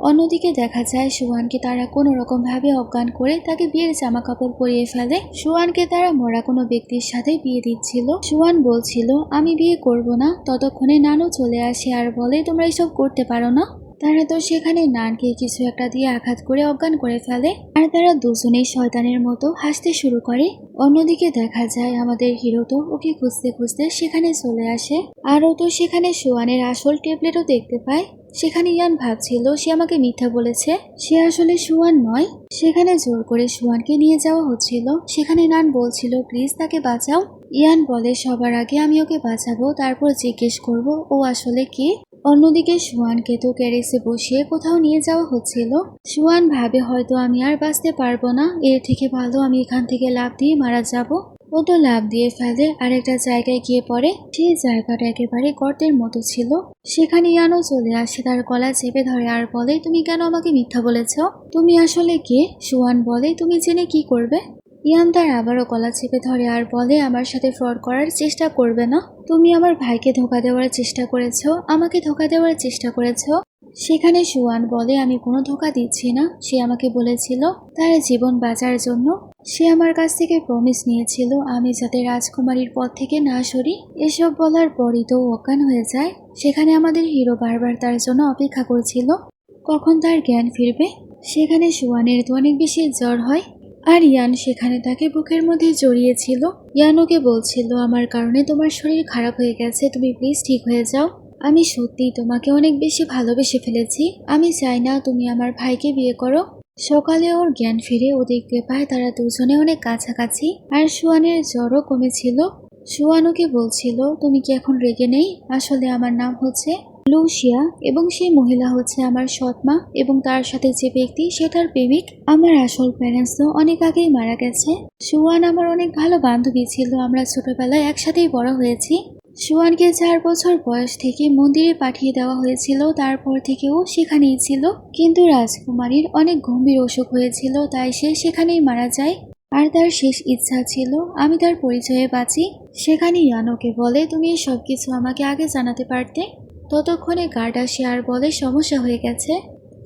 অন্যদিকে দেখা যায় সুয়ানকে তারা কোনো রকম ভাবে অজ্ঞান করে তাকে বিয়ের জামা কাপড় পরিয়ে ফেলে। সুয়ানকে তারা মরা কোনো ব্যক্তির সাথে বিয়ে দিচ্ছিল। সুয়ান বলছিল, আমি বিয়ে করব না। ততক্ষণে নানু চলে আসে আর বলে, তোমরা এসব করতে পারো না। তারা তো সেখানে নানকে কিছু একটা দিয়ে আঘাত করে অজ্ঞান করে ফেলে, আর তারা দুজনেই শয়তানের মতো হাসতে শুরু করে। অন্যদিকে দেখা যায় আমাদের হিরো তো ওকে খুঁজতে খুঁজতে সেখানে চলে আসে, আর ও তো সেখানে সুয়ানের আসল ট্যাবলেটও দেখতে পায়। সেখানে ইয়ান ভাবছিল সে আমাকে মিথ্যা বলেছে, সে আসলে সুয়ান নয়। সেখানে জোর করে সুয়ানকে নিয়ে যাওয়া হচ্ছিল। সেখানে নান বলছিল, প্লিজ তাকে বাঁচাও। ইয়ান বলে, সবার আগে আমি ওকে বাঁচাবো, তারপর জিজ্ঞেস করব ও আসলে কে। অন্যদিকে সুয়ানকে তো ক্যারেসে বসিয়ে কোথাও নিয়ে যাওয়া হচ্ছিল। সুয়ান ভাবে হয়তো আমি আর বাঁচতে পারবো না, এর থেকে ভালো আমি এখান থেকে লাফ দিয়ে মারা যাব। ও তো লাফ দিয়ে ফেলে আর একটা জায়গায় গিয়ে পড়ে। সেই জায়গাটা একেবারে গর্তের মতো ছিল। সেখানে ইয়ানও চলে আসে, তার গলা চেপে ধরে আর বলে, তুমি কেন আমাকে মিথ্যা বলেছ? তুমি আসলে কে? সুয়ান বলে, তুমি জেনে কি করবে? ইয়ান তার আবারও গলা চেপে ধরে আর বলে, আমার সাথে ফ্রড করার চেষ্টা করবে না। তুমি আমার ভাইকে ধোকা দেওয়ার চেষ্টা করেছো, আমাকে ধোকা দেওয়ার চেষ্টা করেছো। সেখানে সুয়ান বলে, আমি কোনো ধোকা দিচ্ছি না, সে আমাকে বলেছিল তার জীবন বাঁচার জন্য সে আমার কাছ থেকে প্রমিস নিয়েছিল আমি যাতে রাজকুমারীর পথ থেকে না সরি। এসব বলার পরই তো অজ্ঞান হয়ে যায়। সেখানে আমাদের হিরো বারবার তার জন্য অপেক্ষা করছিল কখন তার জ্ঞান ফিরবে। সেখানে সুয়ানের তো অনেক বেশি জ্বর হয়, আর ইয়ান সেখানে তাকে বুকের মধ্যে জড়িয়েছিল। ইয়ান ওকে বলছিল, আমার কারণে তোমার শরীর খারাপ হয়ে গেছে, তুমি প্লিজ ঠিক হয়ে যাও। আমি সত্যিই তোমাকে অনেক বেশি ভালোবেসে ফেলেছি, আমি চাই না তুমি আমার ভাইকে বিয়ে করো। সকালে ওর জ্ঞান ফিরে ও দেখতে পায় তারা দুজনে অনেক কাছাকাছি, আর সুয়ানের জ্বরও কমেছিল। সুয়ান ওকে বলছিল, তুমি কি এখন রেগে নেই? আসলে আমার নাম হচ্ছে লুসিয়া এবং সেই মহিলা হচ্ছে আমার সৎমা, এবং তার সাথে যে ব্যক্তি সেটার প্রেমিক। আমার আসল প্যারেন্টস তো অনেক আগেই মারা গেছে। সুয়ান আমার অনেক ভালো বান্ধবী ছিল, আমরা ছোটবেলায় একসাথেই বড় হয়েছি। সুয়ানকে 4 বছর বয়স থেকে মন্দিরে পাঠিয়ে দেওয়া হয়েছিল, তারপর থেকেও সেখানেই ছিল। কিন্তু রাজকুমারীর অনেক গম্ভীর অসুখ হয়েছিল, তাই সে সেখানেই মারা যায়। আর তার শেষ ইচ্ছা ছিল আমি তার পরিচয়ে বাঁচি। সেখানে ইয়ান ওকে বলে, তুমি এই সব কিছু আমাকে আগে জানাতে পারতে। ততক্ষণে গার্ড আসে আর বলে সমস্যা হয়ে গেছে।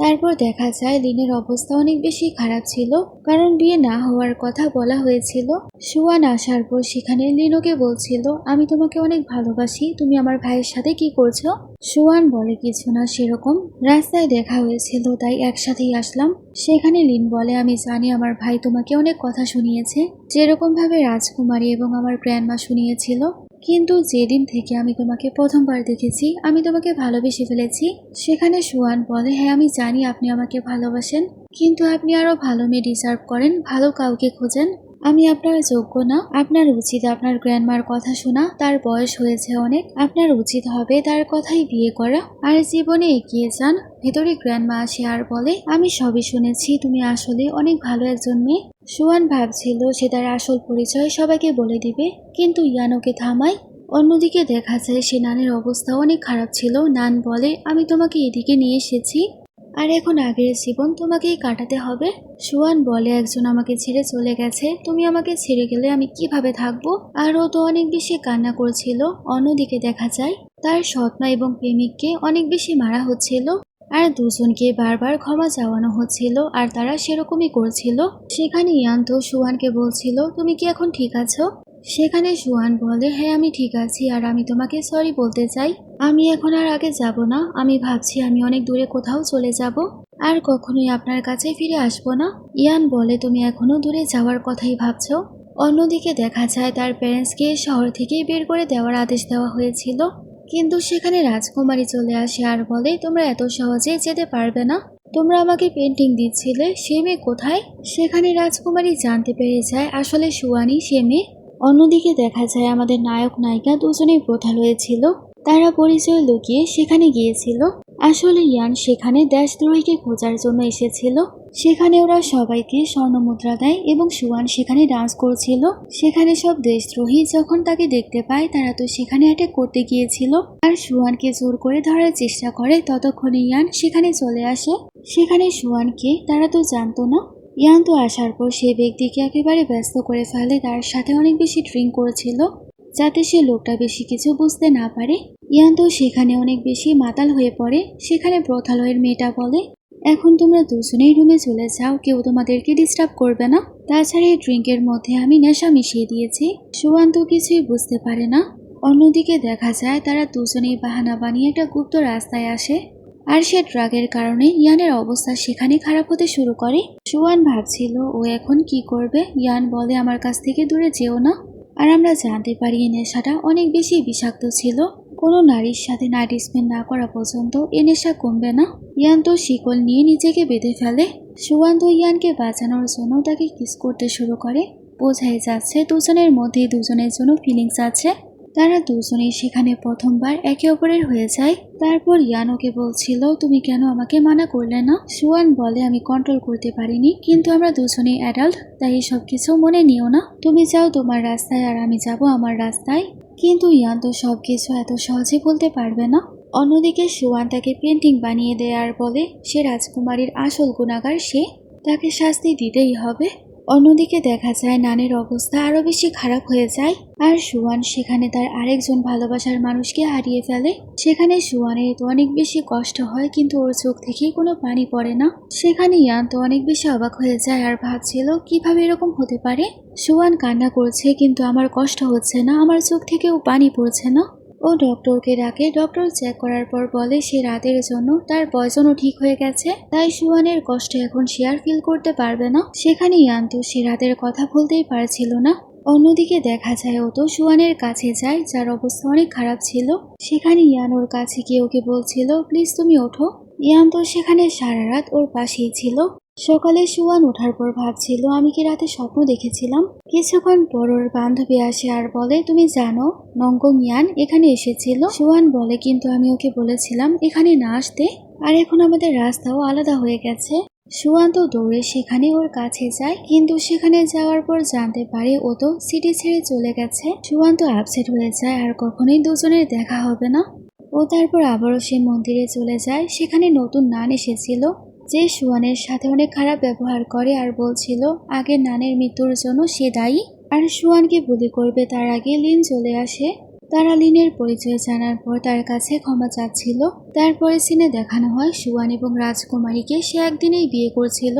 তারপর দেখা যায় লিনের অবস্থা অনেক বেশি খারাপ ছিল, কারণ বিয়ে না হওয়ার কথা বলা হয়েছিল। সুয়ান আসার পর সেখানে লিনোকে বলছিল, আমি তোমাকে অনেক ভালোবাসি, তুমি আমার ভাইয়ের সাথে কি করছো? সুয়ান বলে, কিছু না, সেরকম রাস্তায় দেখা হয়েছিল তাই একসাথেই আসলাম। সেখানে লিন বলে, আমি জানি আমার ভাই তোমাকে অনেক কথা শুনিয়েছে, যেরকম ভাবে রাজকুমারী এবং আমার গ্র্যান্ডমা শুনিয়েছিল। কিন্তু যেদিন থেকে আমি তোমাকে প্রথমবার দেখেছি আমি তোমাকে ভালোবেসে ফেলেছি। সেখানে সুয়ান বলে, হ্যাঁ আমি জানি আপনি আমাকে ভালোবাসেন, কিন্তু আপনি আরো ভালো মেয়ে ডিজার্ভ করেন, ভালো কাউকে খোঁজেন। আমি আপনার যোগ্য না। আপনার উচিত আপনার গ্র্যান্ডমার কথা শোনা, তার বয়স হয়েছে অনেক, আপনার উচিত হবে তার কথাই বিয়ে করা আর জীবনে এগিয়ে যান। ভেতরে গ্র্যান্ডমা আসে আর বলে, আমি সবই শুনেছি, তুমি আসলে অনেক ভালো একজন মেয়ে। সুয়ান ভাবছিল সে তার আসল পরিচয় সবাইকে বলে দিবে, কিন্তু ইয়ান ওকে থামায়। অন্যদিকে দেখা যায় সে নানের অবস্থা অনেক খারাপ ছিল। নান বলে, আমি তোমাকে এদিকে নিয়ে এসেছি আর এখন আগের জীবন তোমাকেই কাটাতে হবে। সুয়ান বলে, একজন আমাকে ছেড়ে চলে গেছে, তুমি আমাকে ছেড়ে গেলে আমি কিভাবে থাকবো? আর ও তো অনেক বেশি কান্না করছিল। অন্যদিকে দেখা যায় তার সৎমা এবং প্রেমিককে অনেক বেশি মারা হচ্ছিল আর দুজনকে বারবার ক্ষমা চাওয়ানো হচ্ছিল আর তারা সেরকমই করছিল। সেখানে ইয়ান তো সুয়ানকে বলছিল, তুমি কি এখন ঠিক আছো? সেখানে সুয়ান বলে, হ্যাঁ আমি ঠিক আছি আর আমি তোমাকে সরি বলতে চাই। আমি এখন আর আগে যাব না, আমি ভাবছি আমি অনেক দূরে কোথাও চলে যাব আর কখনোই আপনার কাছে ফিরে আসবো না। ইয়ান বলে, তুমি এখনো দূরে যাওয়ার কথাই ভাবছো? অন্যদিকে দেখা যায় তার প্যারেন্টসকে শহর থেকে বের করে দেওয়ার আদেশ দেওয়া হয়েছিল, কিন্তু সেখানে রাজকুমারী চলে আসে আর বলে, তোমরা এত সহজে যেতে পারবে না, তোমরা আমাকে পেন্টিং দিচ্ছিলে, সে মেয়ে কোথায়? সেখানে রাজকুমারী জানতে পেরে যায় আসলে সুয়ানই সে মেয়ে। অন্যদিকে দেখা যায় আমাদের নায়ক নায়িকা দুজনেই প্রথালয়ে ছিল, তারা পরিচয় লুকিয়ে সেখানে গিয়েছিল। আসলে ইয়ান সেখানে দেশদ্রোহীকে খোঁজার জন্য এসেছিল। সেখানে ওরা সবাইকে স্বর্ণমুদ্রা দেয় এবং সুয়ান সেখানে ডান্স করছিল। সেখানে সব দেশদ্রোহী যখন তাকে দেখতে পায় তারা তো সেখানে অ্যাটাক করতে গিয়েছিল আর সুয়ানকে জোর করে ধরার চেষ্টা করে। ততক্ষণে ইয়ান সেখানে চলে আসে। সেখানে সুয়ানকে তারা তো জানতো না। ইয়ান তো আসার পর সে ব্যক্তিকে একেবারে ব্যস্ত করে ফেলে, তার সাথে অনেক বেশি ড্রিঙ্ক করেছিল যাতে সে লোকটা বেশি কিছু বুঝতে না পারে। ইয়ান তো সেখানে অনেক বেশি মাতাল হয়ে পড়ে। সেখানে প্রথালয়ের মেয়েটা বলে, এখন তোমরা দুজনেই রুমে চলে যাও, কেউ তোমাদেরকে ডিস্টার্ব করবে না। তাছাড়া এই ড্রিঙ্কের মধ্যে আমি নেশা মিশিয়ে দিয়েছি। সুয়ান তো কিছুই বুঝতে পারে না। অন্যদিকে দেখা যায় তারা দুজনেই বাহানা বানিয়ে একটা গুপ্ত রাস্তায় আসে আর সে ড্রাগের কারণে ইয়ানের অবস্থা সেখানে খারাপ হতে শুরু করে। সুয়ান ভাবছিল ও এখন কি করবে। ইয়ান বলে, আমার কাছ থেকে দূরে যেও না। আর আমরা জানতে পারি এই নেশাটা অনেক বেশি বিষাক্ত ছিল, কোনো নারীর সাথে নাইট স্পেন্ড না করা পর্যন্ত এ নেশা কমবে না। ইয়ান তো শিকল নিয়ে নিজেকে বেঁধে ফেলে। সুয়ান তো ইয়ানকে বাঁচানোর জন্য তাকে কিস করতে শুরু করে। বোঝাই যাচ্ছে দুজনের মধ্যে দুজনের জন্য ফিলিংস আছে। তারা দুজনেই সেখানে প্রথমবার একে অপরের হয়ে যায়। তারপর ইয়ান ওকে বলছিল, তুমি কেন আমাকে মানা করলে না? সুয়ান বলে, আমি কন্ট্রোল করতে পারিনি, কিন্তু আমরা দুজনেই অ্যাডাল্ট, তাই সব কিছু মনে নিও না। তুমি যাও তোমার রাস্তায় আর আমি যাব আমার রাস্তায়। কিন্তু ইয়ান তো সবকিছু এত সহজে বলতে পারবে না। অন্যদিকে সুয়ান তাকে পেন্টিং বানিয়ে দেয় আর বলে সে রাজকুমারীর আসল গুণাগার, সে তাকে শাস্তি দিতেই হবে। অন্যদিকে দেখা যায় নানের অবস্থা আরো বেশি খারাপ হয়ে যায় আর সুয়ান সেখানে তার আরেকজন ভালোবাসার মানুষকে হারিয়ে ফেলে। সেখানে সুয়ানের তো অনেক বেশি কষ্ট হয়, কিন্তু ওর চোখ থেকে কোনো পানি পড়ে না। সেখানে ইয়ান তো অনেক বেশি অবাক হয়ে যায় আর ভাবছিল কিভাবে এরকম হতে পারে। সুয়ান কান্না করছে, কিন্তু আমার কষ্ট হচ্ছে না, আমার চোখ থেকেও পানি পড়ছে না। ও ডক্টরকে ডাকে। ডক্টর চেক করার পর বলে সে রাতের জন্য তার পয়জনও ঠিক হয়ে গেছে, তাই সুয়ানের কষ্ট এখন সে আর ফিল করতে পারবে না। সেখানে ইয়ান তো সে রাতের কথা ভুলতেই পারছিল না। অন্যদিকে দেখা যায় ও তো সুয়ানের কাছে যায়, যার অবস্থা অনেক খারাপ ছিল। সেখানে ইয়ান ওর কাছে গিয়ে ওকে বলছিল, প্লিজ তুমি ওঠো। ইয়ান তো সেখানে সারা রাত ওর পাশেই ছিল। সকালে সুয়ান ওঠার পর ভাবছিল আমি কি রাতে স্বপ্ন দেখেছিলাম। কিছুক্ষণ পর ওর বান্ধবী আসে আর বলে, তুমি জানো নঙ্গং ইয়ান এখানে এসেছিল? সুয়ান বলে, কিন্তু আমি ওকে বলেছিলাম এখানে না আসতে, আর এখন আমাদের রাস্তাও আলাদা হয়ে গেছে। সুয়ান তো দৌড়ে সেখানে ওর কাছে যায়, কিন্তু সেখানে যাওয়ার পর জানতে পারে ও তো সিটি ছেড়ে চলে গেছে। সুয়ান তো আপসেট হয়ে যায় আর কখনোই দুজনের দেখা হবে না। ও তারপর আবারও সে মন্দিরে চলে যায়। সেখানে নতুন নান এসেছিল, যে সুয়ানের সাথে অনেক খারাপ ব্যবহার করে আর বলছিল আগের নানের মৃত্যুর জন্য সে দায়ী আর সুয়ানকে বলি করবে তার আগে লিন চলে আসে। তারা লিনের পরিচয় জানার পর তার কাছে ক্ষমা চাচ্ছিল। তারপরে সিনে দেখানো হয় সুয়ান এবং রাজকুমারীকে সে একদিনেই বিয়ে করছিল।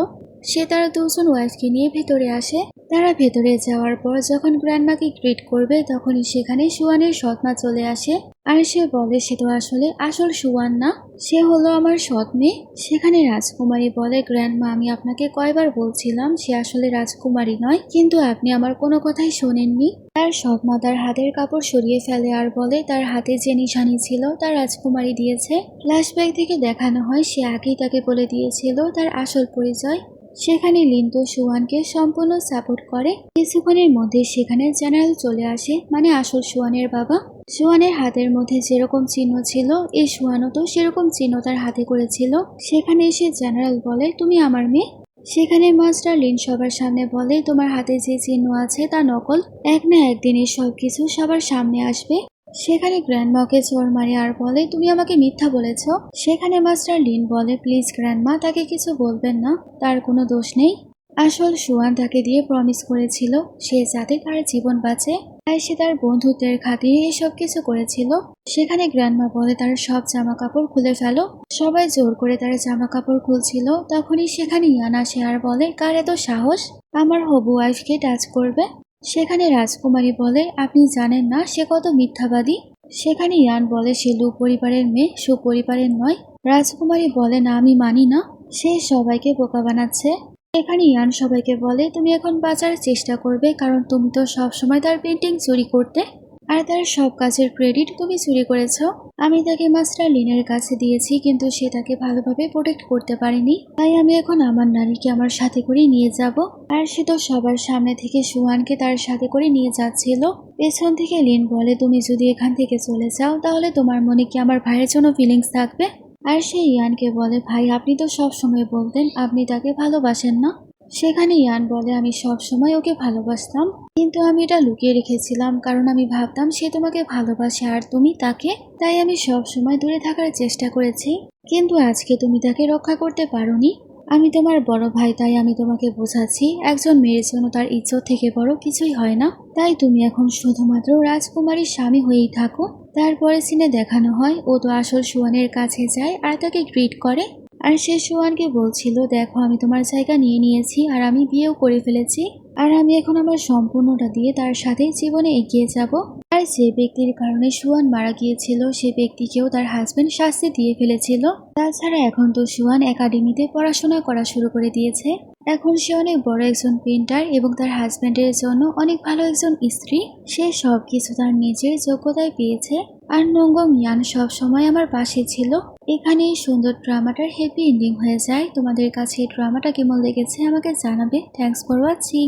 সে তার দুজন ওয়াইফকে নিয়ে ভেতরে আসে। তারা ভেতরে যাওয়ার পর যখন গ্র্যান্ডমাকে গ্রিট করবে তখনই সেখানে সুয়ানের সৎমা চলে আসে আর সে বলে সে তো আসলে আসল সুয়ান না, সে হলো আমার সৎ মেয়ে। সেখানে রাজকুমারী বলে গ্র্যান্ডমা আমি আপনাকে কয়বার বলছিলাম সে আসলে রাজকুমারী নয়, কিন্তু আপনি আমার কোনো কথাই শোনেননি। তার সৎমা তার হাতের কাপড় সরিয়ে ফেলে আর বলে তার হাতে যে নিশানি ছিল তার রাজকুমারী দিয়েছে। ফ্ল্যাশব্যাক থেকে দেখানো হয় সে আগেই তাকে বলে দিয়েছিল তার আসল পরিচয়। সেখানে লিন তো সুয়ানকে সম্পূর্ণ সাপোর্ট করে। কিছুক্ষণের মধ্যে সেখানে জেনারেল চলে আসে, মানে আসল সুয়ানের বাবা। সুয়ানের হাতের মধ্যে যেরকম চিহ্ন ছিল এই সুয়ানও তো সেরকম চিহ্ন তার হাতে করেছিল। সেখানে এসে জেনারেল বলে তুমি আমার মেয়ে। সেখানে মাস্টার লিন সবার সামনে বলে তোমার হাতে যে চিহ্ন আছে তা নকল, এক না একদিন এই সবকিছু সবার সামনে আসবে। সেখানে গ্র্যান্ডমাকে চোর মারে আর বলে তুমি আমাকে মিথ্যা বলেছ। সেখানে মাস্টার লিন বলে প্লিজ গ্র্যান্ডমা তাকে কিছু বলবেন না, তার কোনো দোষ নেই। আসল সুয়ান তাকে দিয়ে প্রমিস করেছিল সে যাতে তার জীবন বাঁচে, তাই সে তার বন্ধুত্বের খাতিরে এসব কিছু করেছিল। সেখানে গ্র্যান্ডমা বলে তার সব জামা কাপড় খুলে ফেলো। সবাই জোর করে তার জামা কাপড় খুলছিল, তখনই সেখানে ইয়ান আসে আর বলে কার এত সাহস আমার হবু ওয়াইফকে টাচ করবে। সেখানে রাজকুমারী বলে আপনি জানেন না সে কত মিথ্যাবাদী। সেখানে ইয়ান বলে সে লু পরিবারের মেয়ে, সুপরিবারের নয়। রাজকুমারী বলে না আমি মানি না, সে সবাইকে বোকা বানাচ্ছে। এখানে ইয়ান সবাইকে বলে তুমি এখন বাঁচার চেষ্টা করবে কারণ তুমি তো সব সময় তার পেন্টিং চুরি করতে আর তার সব কাজের ক্রেডিট তুমি চুরি করেছ। আমি তাকে মাস্টার লিনের কাছে দিয়েছি কিন্তু সে তাকে ভালোভাবে প্রোটেক্ট করতে পারেনি, তাই আমি এখন আমার নারীকে আমার সাথে করে নিয়ে যাব। আর সে তো সবার সামনে থেকে সুয়ানকে তার সাথে করে নিয়ে যাচ্ছিল। পেছন থেকে লিন বলে তুমি যদি এখান থেকে চলে যাও তাহলে তোমার মনে কি আমার ভাইয়ের জন্য ফিলিংস থাকবে। আর সে ইয়ানকে বলে ভাই আপনি তো সব সময় বলতেন আপনি তাকে ভালোবাসেন না। সেখানে ইয়ান বলে আমি সব সময় ওকে ভালোবাসতাম, কিন্তু আমি এটা লুকিয়ে রেখেছিলাম কারণ আমি ভাবতাম সে তোমাকে ভালোবাসে আর তুমি তাকে, তাই আমি সব সময় দূরে থাকার চেষ্টা করেছি। কিন্তু আজকে তুমি তাকে রক্ষা করতে পারোনি। আমি তোমার বড় ভাই, তাই আমি তোমাকে বোঝাচ্ছি একজন মেয়ের জন্য তার ইজ্জত থেকে বড় কিছুই হয় না। তাই তুমি এখন শুধুমাত্র রাজকুমারীর স্বামী হয়েই থাকো। তারপরে সিনে দেখানো হয় ও তো আসল সুয়ানের কাছে যায় আর তাকে গ্রিট করে। আর সে সুয়ানকে বলছিল দেখো আমি তোমার জায়গা নিয়ে নিয়েছি আর আমি বিয়েও করে ফেলেছি আর আমি এখন আমার সম্পূর্ণটা দিয়ে তার সাথে জীবনে এগিয়ে যাব। আর যে ব্যক্তির কারণে সুয়ান মারা গিয়েছিল সে ব্যক্তিকেও তার হাজবেন্ড শাস্তি দিয়ে ফেলেছিল। তাছাড়া এখন তো সুয়ান একাডেমিতে পড়াশোনা করা শুরু করে দিয়েছে। এখন সে অনেক বড় একজন পেন্টার এবং তার হাজবেন্ডের জন্য অনেক ভালো একজন স্ত্রী। সে সবকিছু তার নিজের যোগ্যতায় পেয়েছে। আর নঙ্গং ইয়ান সব সময় আমার পাশে ছিল। এখানে এই সুন্দর ড্রামাটার হ্যাপি এন্ডিং হয়ে যায়। তোমাদের কাছে এই ড্রামাটা কেমন লেগেছে আমাকে জানাবে। Thanks for watching.